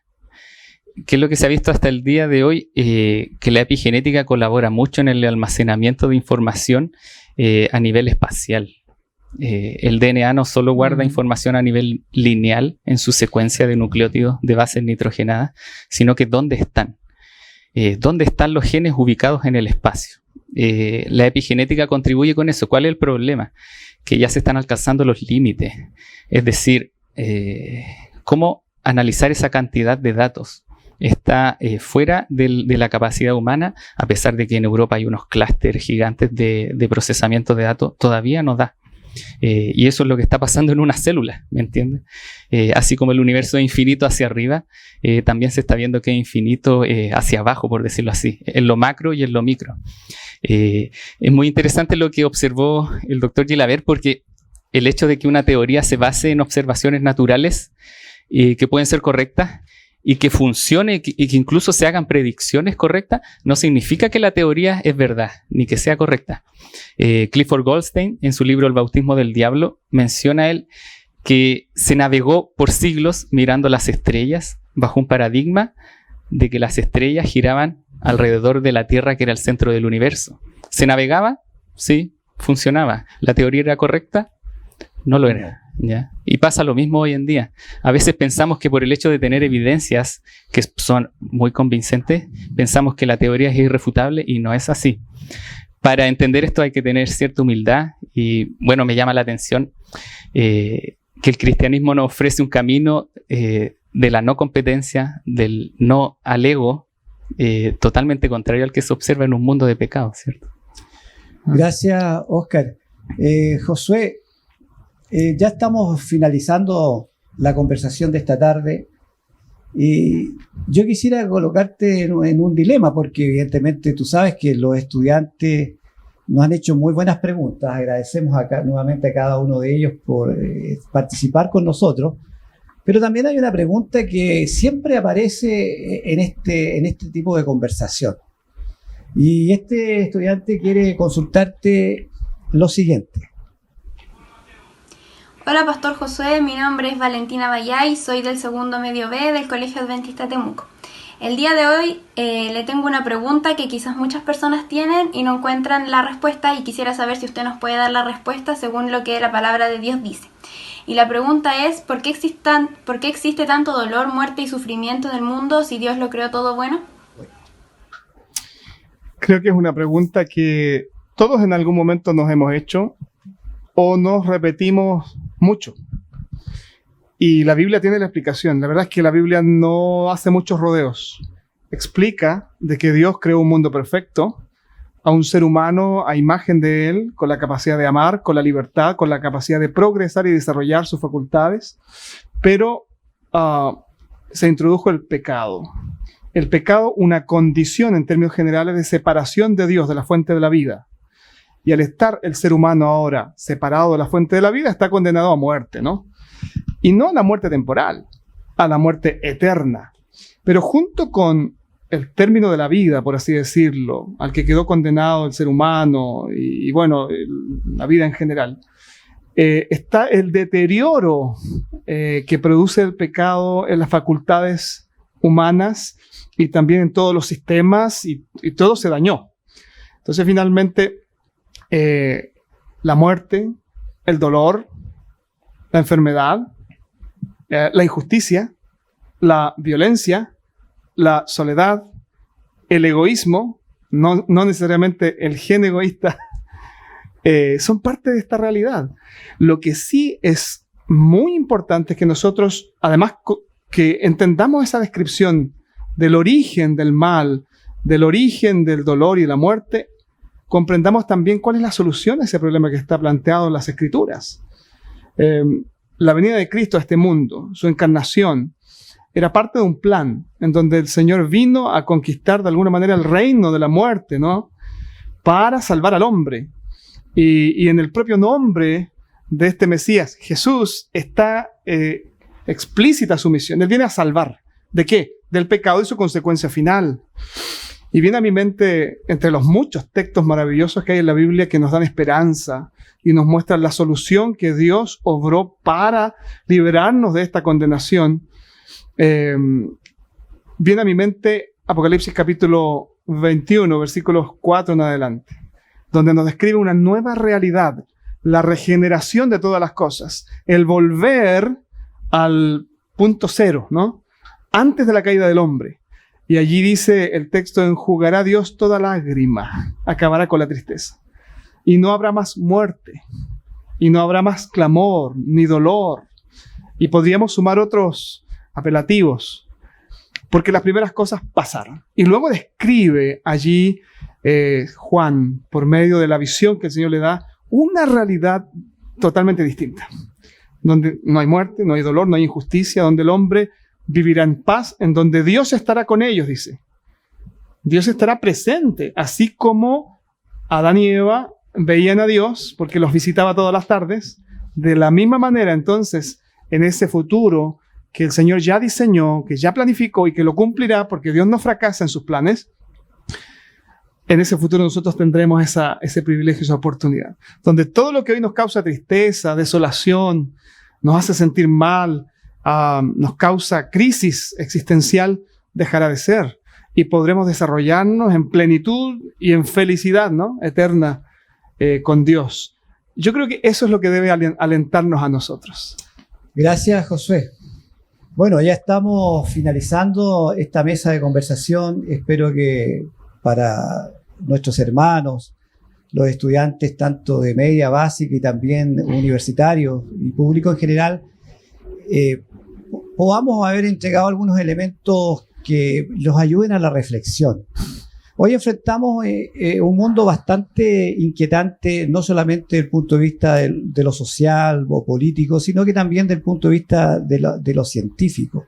¿Qué es lo que se ha visto hasta el día de hoy? Que la epigenética colabora mucho en el almacenamiento de información a nivel espacial. El DNA no solo guarda información a nivel lineal en su secuencia de nucleótidos de bases nitrogenadas, sino que dónde están. ¿Dónde están los genes ubicados en el espacio? La epigenética contribuye con eso. ¿Cuál es el problema? Que ya se están alcanzando los límites. Es decir, ¿cómo analizar esa cantidad de datos? Está fuera de la capacidad humana, a pesar de que en Europa hay unos clústeres gigantes de procesamiento de datos, todavía no da. Y eso es lo que está pasando en una célula, ¿me entiendes? Así como el universo es infinito hacia arriba, también se está viendo que es infinito hacia abajo, por decirlo así, en lo macro y en lo micro. Es muy interesante lo que observó el doctor Gilabert, porque el hecho de que una teoría se base en observaciones naturales que pueden ser correctas y que funcione y que incluso se hagan predicciones correctas, no significa que la teoría es verdad ni que sea correcta. Clifford Goldstein, en su libro El bautismo del diablo, menciona él que se navegó por siglos mirando las estrellas bajo un paradigma de que las estrellas giraban alrededor de la Tierra, que era el centro del universo. ¿Se navegaba? Sí, funcionaba. ¿La teoría era correcta? No lo era. ¿Ya? Y pasa lo mismo hoy en día. A veces pensamos que por el hecho de tener evidencias que son muy convincentes, pensamos que la teoría es irrefutable y no es así. Para entender esto hay que tener cierta humildad y, bueno, me llama la atención que el cristianismo nos ofrece un camino de la no competencia, del no al ego, totalmente contrario al que se observa en un mundo de pecado, ¿cierto? Gracias, Oscar. Josué, ya estamos finalizando la conversación de esta tarde y yo quisiera colocarte en un dilema, porque evidentemente tú sabes que los estudiantes nos han hecho muy buenas preguntas. Agradecemos nuevamente a cada uno de ellos por participar con nosotros, pero también hay una pregunta que siempre aparece en este tipo de conversación. Y este estudiante quiere consultarte lo siguiente. Hola, Pastor Josué, mi nombre es Valentina Bayay, soy del segundo medio B del Colegio Adventista Temuco. El día de hoy le tengo una pregunta que quizás muchas personas tienen y no encuentran la respuesta, y quisiera saber si usted nos puede dar la respuesta según lo que la palabra de Dios dice. Y la pregunta es, ¿por qué existe tanto dolor, muerte y sufrimiento en el mundo si Dios lo creó todo bueno? Creo que es una pregunta que todos en algún momento nos hemos hecho o nos repetimos mucho. Y la Biblia tiene la explicación. La verdad es que la Biblia no hace muchos rodeos. Explica de que Dios creó un mundo perfecto, a un ser humano a imagen de Él, con la capacidad de amar, con la libertad, con la capacidad de progresar y desarrollar sus facultades, pero se introdujo el pecado. El pecado, una condición en términos generales de separación de Dios, de la fuente de la vida. Y al estar el ser humano ahora separado de la fuente de la vida, está condenado a muerte, ¿no? Y no a la muerte temporal, a la muerte eterna. Pero junto con el término de la vida, por así decirlo, al que quedó condenado el ser humano y bueno, la vida en general, está el deterioro que produce el pecado en las facultades humanas y también en todos los sistemas, y todo se dañó. Entonces, finalmente, la muerte, el dolor, la enfermedad, la injusticia, la violencia, la soledad, el egoísmo, no necesariamente el gen egoísta, son parte de esta realidad. Lo que sí es muy importante es que nosotros, además que entendamos esa descripción del origen del mal, del origen del dolor y la muerte, comprendamos también cuál es la solución a ese problema que está planteado en las Escrituras. La venida de Cristo a este mundo, su encarnación, era parte de un plan en donde el Señor vino a conquistar de alguna manera el reino de la muerte, ¿no? Para salvar al hombre. Y en el propio nombre de este Mesías, Jesús, está explícita su misión. Él viene a salvar. ¿De qué? Del pecado y su consecuencia final. Y viene a mi mente, entre los muchos textos maravillosos que hay en la Biblia que nos dan esperanza y nos muestran la solución que Dios obró para liberarnos de esta condenación, viene a mi mente Apocalipsis capítulo 21, versículos 4 en adelante, donde nos describe una nueva realidad, la regeneración de todas las cosas, el volver al punto cero, ¿no? Antes de la caída del hombre. Y allí dice el texto: enjugará Dios toda lágrima, acabará con la tristeza. Y no habrá más muerte, y no habrá más clamor, ni dolor. Y podríamos sumar otros apelativos, porque las primeras cosas pasaron. Y luego describe allí Juan, por medio de la visión que el Señor le da, una realidad totalmente distinta, donde no hay muerte, no hay dolor, no hay injusticia, donde el hombre vivirá en paz, en donde Dios estará con ellos, dice. Dios estará presente, así como Adán y Eva veían a Dios, porque los visitaba todas las tardes. De la misma manera, entonces, en ese futuro que el Señor ya diseñó, que ya planificó y que lo cumplirá, porque Dios no fracasa en sus planes, en ese futuro nosotros tendremos ese privilegio, esa oportunidad, donde todo lo que hoy nos causa tristeza, desolación, nos hace sentir mal, nos causa crisis existencial, dejará de ser. Y podremos desarrollarnos en plenitud y en felicidad, ¿no?, eterna con Dios. Yo creo que eso es lo que debe alentarnos a nosotros. Gracias, Josué. Bueno, ya estamos finalizando esta mesa de conversación. Espero que para nuestros hermanos, los estudiantes tanto de media básica y también universitarios y público en general, podamos haber entregado algunos elementos que los ayuden a la reflexión. Hoy enfrentamos un mundo bastante inquietante, no solamente desde el punto de vista de lo social o político, sino que también desde el punto de vista de lo científico.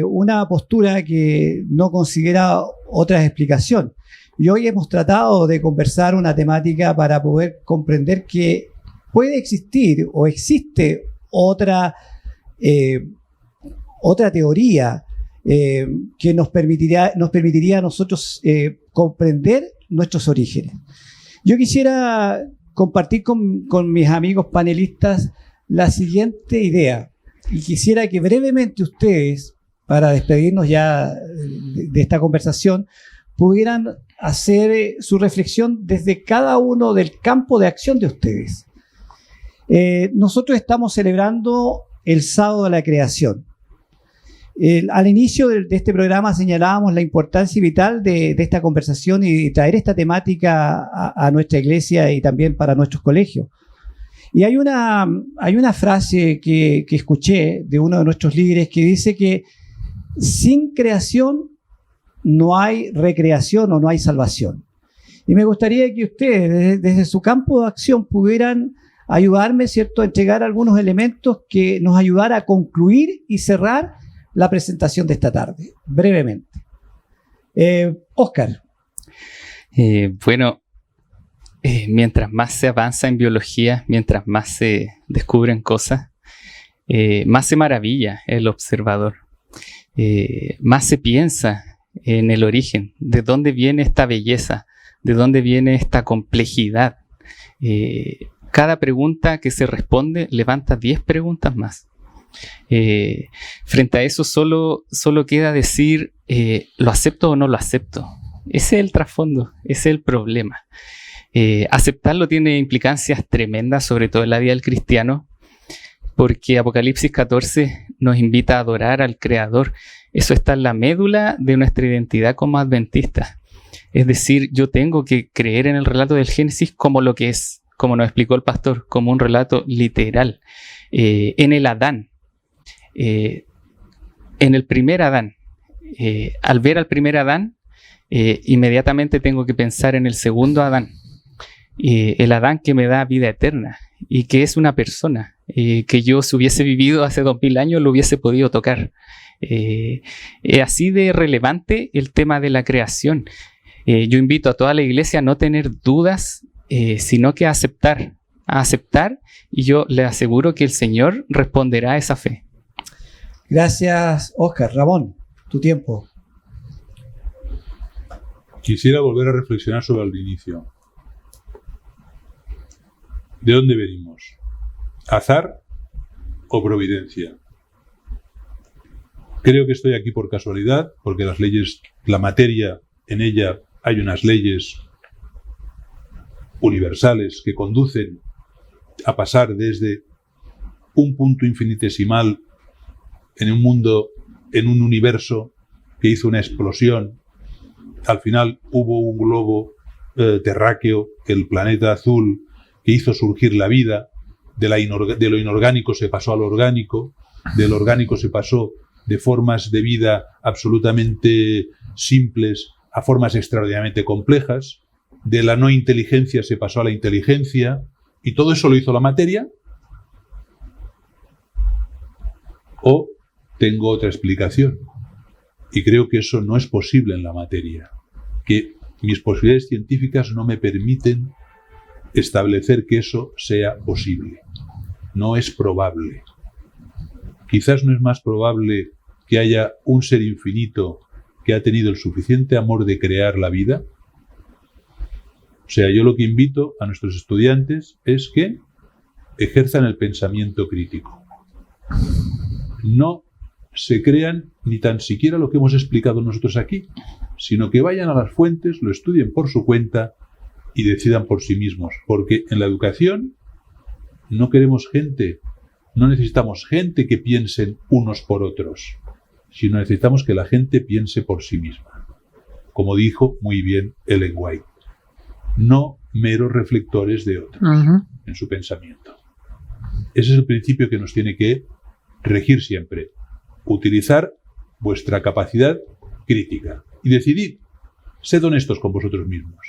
Una postura que no considera otras explicaciones. Y hoy hemos tratado de conversar una temática para poder comprender que puede existir o existe otra teoría que nos permitiría a nosotros comprender nuestros orígenes. Yo quisiera compartir con mis amigos panelistas la siguiente idea y quisiera que brevemente ustedes, para despedirnos ya de esta conversación, pudieran hacer su reflexión desde cada uno del campo de acción de ustedes. Nosotros estamos celebrando el sábado de la creación. Al inicio de este programa señalábamos la importancia vital de esta conversación y traer esta temática a nuestra iglesia y también para nuestros colegios. Y hay una frase que escuché de uno de nuestros líderes que dice que sin creación no hay recreación o no hay salvación. Y me gustaría que ustedes, desde su campo de acción, pudieran ayudarme, ¿cierto?, a entregar algunos elementos que nos ayudaran a concluir y cerrar la presentación de esta tarde, brevemente. Óscar. Mientras más se avanza en biología, mientras más se descubren cosas, más se maravilla el observador, más se piensa en el origen, de dónde viene esta belleza, de dónde viene esta complejidad. Cada pregunta que se responde levanta 10 preguntas más. Frente a eso solo queda decir, ¿lo acepto o no lo acepto? Ese es el trasfondo, ese es el problema. Aceptarlo tiene implicancias tremendas, sobre todo en la vida del cristiano, porque Apocalipsis 14 nos invita a adorar al Creador. Eso está en la médula de nuestra identidad como adventistas. Es decir, yo tengo que creer en el relato del Génesis como lo que es, como nos explicó el pastor, como un relato literal. En el Adán, en el primer Adán, al ver al primer Adán, inmediatamente tengo que pensar en el segundo Adán, el Adán que me da vida eterna y que es una persona que yo, si hubiese vivido hace 2000 años, lo hubiese podido tocar. Así de relevante el tema de la creación. Yo invito a toda la iglesia a no tener dudas, sino que a aceptar, y yo le aseguro que el Señor responderá a esa fe. Gracias, Óscar. Ramón, tu tiempo. Quisiera volver a reflexionar sobre el inicio. ¿De dónde venimos? ¿Azar o providencia? Creo que estoy aquí por casualidad, porque las leyes, la materia, en ella hay unas leyes universales que conducen a pasar desde un punto infinitesimal en un mundo, en un universo que hizo una explosión. Al final hubo un globo terráqueo, el planeta azul, que hizo surgir la vida. De lo inorgánico se pasó a lo orgánico, de lo orgánico se pasó de formas de vida absolutamente simples a formas extraordinariamente complejas, de la no inteligencia se pasó a la inteligencia, y todo eso lo hizo la materia. O tengo otra explicación, y creo que eso no es posible en la materia, que mis posibilidades científicas no me permiten establecer que eso sea posible. no es probable. Quizás no es más probable que haya un ser infinito que ha tenido el suficiente amor de crear la vida. O sea, yo lo que invito a nuestros estudiantes es que ejerzan el pensamiento crítico. No se crean ni tan siquiera lo que hemos explicado nosotros aquí, sino que vayan a las fuentes, lo estudien por su cuenta y decidan por sí mismos. Porque en la educación no queremos gente, no necesitamos gente que piensen unos por otros, sino necesitamos que la gente piense por sí misma. Como dijo muy bien Ellen White, no meros reflectores de otros en su pensamiento. Ese es el principio que nos tiene que regir siempre. Utilizar vuestra capacidad crítica y decidid, sed honestos con vosotros mismos.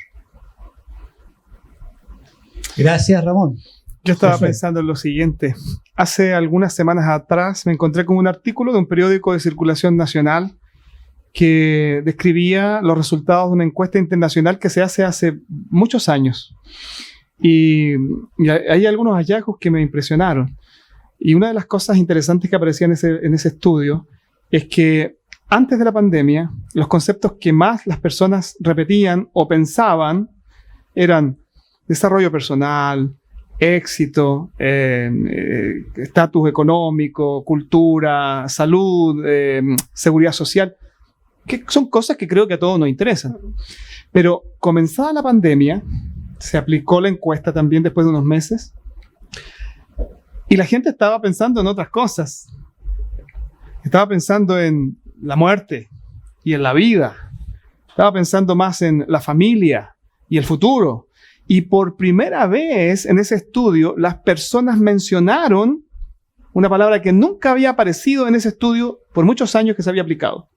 Gracias, Ramón. Yo estaba pensando en lo siguiente. Hace algunas semanas atrás me encontré con un artículo de un periódico de circulación nacional que describía los resultados de una encuesta internacional que se hace muchos años. Y hay algunos hallazgos que me impresionaron. Y una de las cosas interesantes que aparecía en ese estudio es que antes de la pandemia, los conceptos que más las personas repetían o pensaban eran desarrollo personal, éxito, estatus económico, cultura, salud, seguridad social, que son cosas que creo que a todos nos interesan. Pero comenzada la pandemia, se aplicó la encuesta también después de unos meses, y la gente estaba pensando en otras cosas. Estaba pensando en la muerte y en la vida. Estaba pensando más en la familia y el futuro. Y por primera vez en ese estudio, las personas mencionaron una palabra que nunca había aparecido en ese estudio por muchos años que se había aplicado.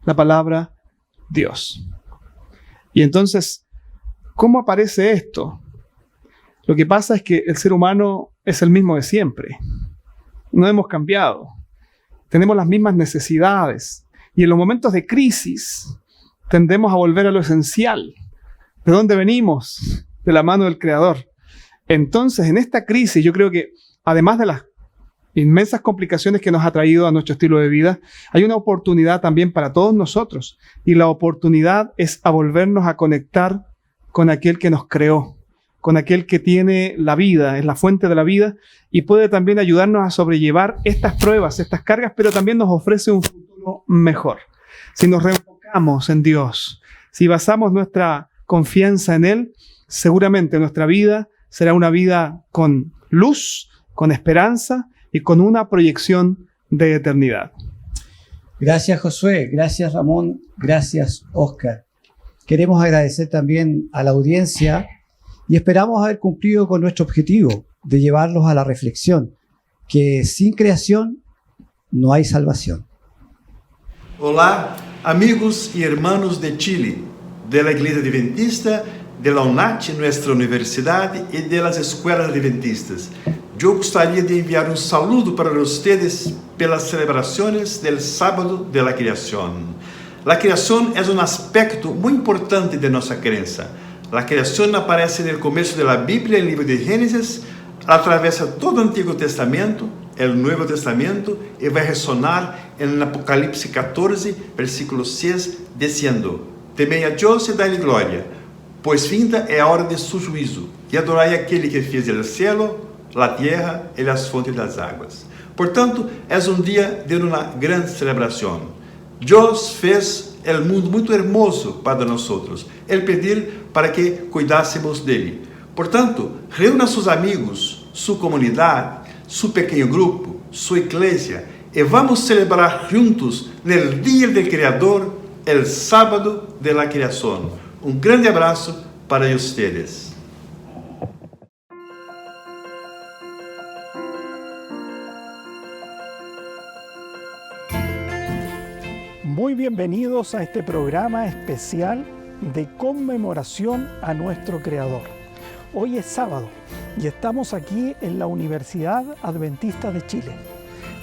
La palabra Dios. Y entonces, ¿cómo aparece esto? Lo que pasa es que el ser humano es el mismo de siempre. No hemos cambiado. Tenemos las mismas necesidades. Y en los momentos de crisis tendemos a volver a lo esencial. ¿De dónde venimos? De la mano del Creador. Entonces, en esta crisis, yo creo que, además de las inmensas complicaciones que nos ha traído a nuestro estilo de vida, hay una oportunidad también para todos nosotros. Y la oportunidad es a volvernos a conectar con aquel que nos creó, con aquel que tiene la vida, es la fuente de la vida, y puede también ayudarnos a sobrellevar estas pruebas, estas cargas, pero también nos ofrece un futuro mejor. Si nos reenfocamos en Dios, si basamos nuestra confianza en Él, seguramente nuestra vida será una vida con luz, con esperanza y con una proyección de eternidad. Gracias, Josué. Gracias, Ramón. Gracias, Oscar. Queremos agradecer también a la audiencia y esperamos haber cumplido con nuestro objetivo de llevarlos a la reflexión, que sin creación no hay salvación. Olá, amigos y hermanos de Chile, de la Iglesia Adventista, de la UNACH, nuestra universidad, y de las escuelas adventistas. Yo gostaria de enviar un saludo para ustedes pelas celebraciones del sábado de la creación. La creación es un aspecto muy importante de nuestra creencia. La creación aparece en el comienzo de la Biblia, en el libro de Génesis, atraviesa todo el Antiguo Testamento, el Nuevo Testamento, y va a resonar en el Apocalipsis 14, versículo 6, diciendo: Temei a Dios e dai-lhe glória, pois vinda é a hora de su juízo, e adorai aquele que fez el cielo, la tierra e las fontes das águas. Portanto, é um dia de uma grande celebração. Deus fez o mundo muito hermoso para nós. Ele pediu para que cuidássemos dele. Portanto, reúna seus amigos, sua comunidade, seu pequeno grupo, sua igreja, e vamos celebrar juntos no dia do Criador, el sábado de la creación. Un grande abrazo para ustedes. Muy bienvenidos a este programa especial de conmemoración a nuestro Creador. Hoy es sábado y estamos aquí en la Universidad Adventista de Chile.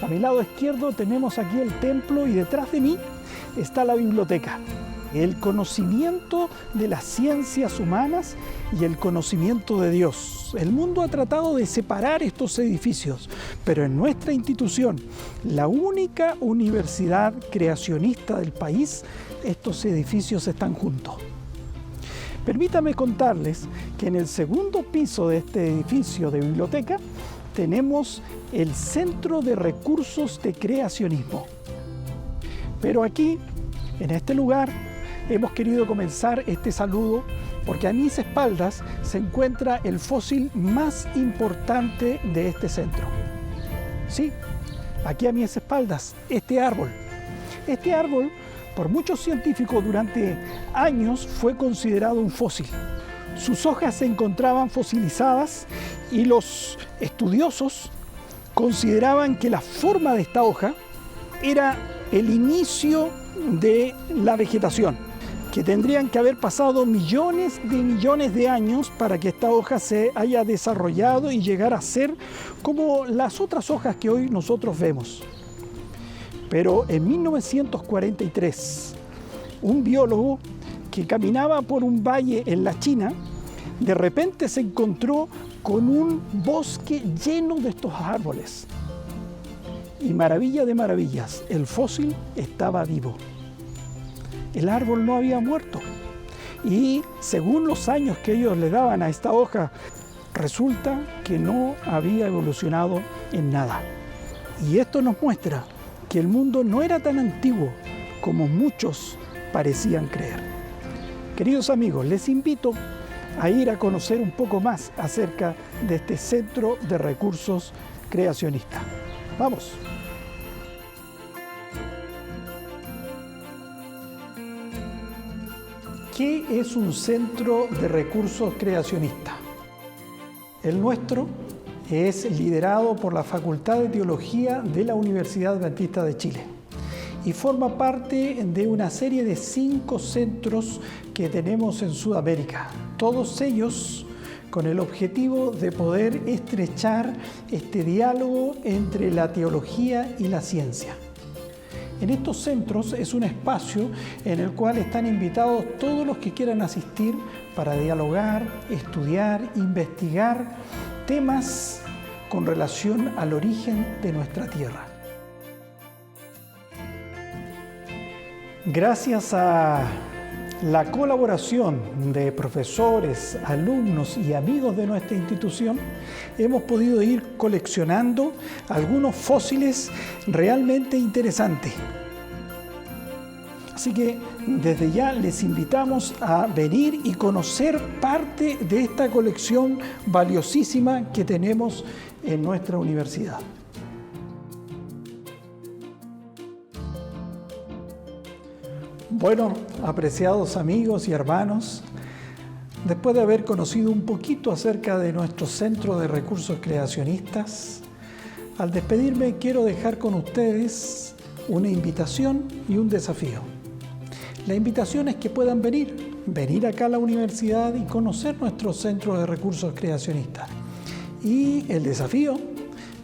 A mi lado izquierdo tenemos aquí el templo y detrás de mí está la biblioteca. el conocimiento de las ciencias humanas y el conocimiento de Dios. El mundo ha tratado de separar estos edificios, pero en nuestra institución, la única universidad creacionista del país, estos edificios están juntos. Permítame contarles que en el segundo piso de este edificio de biblioteca tenemos el Centro de Recursos de Creacionismo. Pero aquí, en este lugar, hemos querido comenzar este saludo porque a mis espaldas se encuentra el fósil más importante de este centro. Sí, aquí a mis espaldas, este árbol. Este árbol, por muchos científicos durante años, fue considerado un fósil. Sus hojas se encontraban fosilizadas y los estudiosos consideraban que la forma de esta hoja era el inicio de la vegetación, que tendrían que haber pasado millones de años para que esta hoja se haya desarrollado y llegara a ser como las otras hojas que hoy nosotros vemos. Pero en 1943, un biólogo que caminaba por un valle en la China, de repente se encontró con un bosque lleno de estos árboles. Y maravilla de maravillas, el fósil estaba vivo. El árbol no había muerto. Y según los años que ellos le daban a esta hoja, resulta que no había evolucionado en nada. Y esto nos muestra que el mundo no era tan antiguo como muchos parecían creer. Queridos amigos, les invito a ir a conocer un poco más acerca de este Centro de Recursos Creacionistas. ¡Vamos! ¿Qué es un centro de recursos creacionistas? El nuestro es liderado por la Facultad de Teología de la Universidad Adventista de Chile y forma parte de una serie de 5 centros que tenemos en Sudamérica, todos ellos con el objetivo de poder estrechar este diálogo entre la teología y la ciencia. En estos centros es un espacio en el cual están invitados todos los que quieran asistir para dialogar, estudiar, investigar temas con relación al origen de nuestra tierra. Gracias a la colaboración de profesores, alumnos y amigos de nuestra institución, hemos podido ir coleccionando algunos fósiles realmente interesantes. Así que desde ya les invitamos a venir y conocer parte de esta colección valiosísima que tenemos en nuestra universidad. Bueno, apreciados amigos y hermanos, después de haber conocido un poquito acerca de nuestro Centro de Recursos Creacionistas, al despedirme quiero dejar con ustedes una invitación y un desafío. La invitación es que puedan venir acá a la universidad y conocer nuestro Centro de Recursos Creacionistas. Y el desafío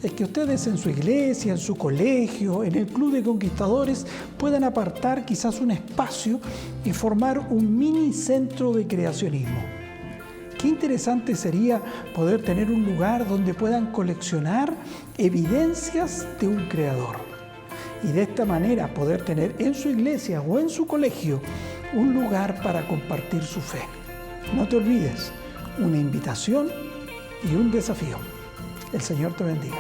es que ustedes en su iglesia, en su colegio, en el Club de Conquistadores puedan apartar quizás un espacio y formar un mini centro de creacionismo. Qué interesante sería poder tener un lugar donde puedan coleccionar evidencias de un creador y de esta manera poder tener en su iglesia o en su colegio un lugar para compartir su fe. No te olvides, una invitación y un desafío. El Señor te bendiga.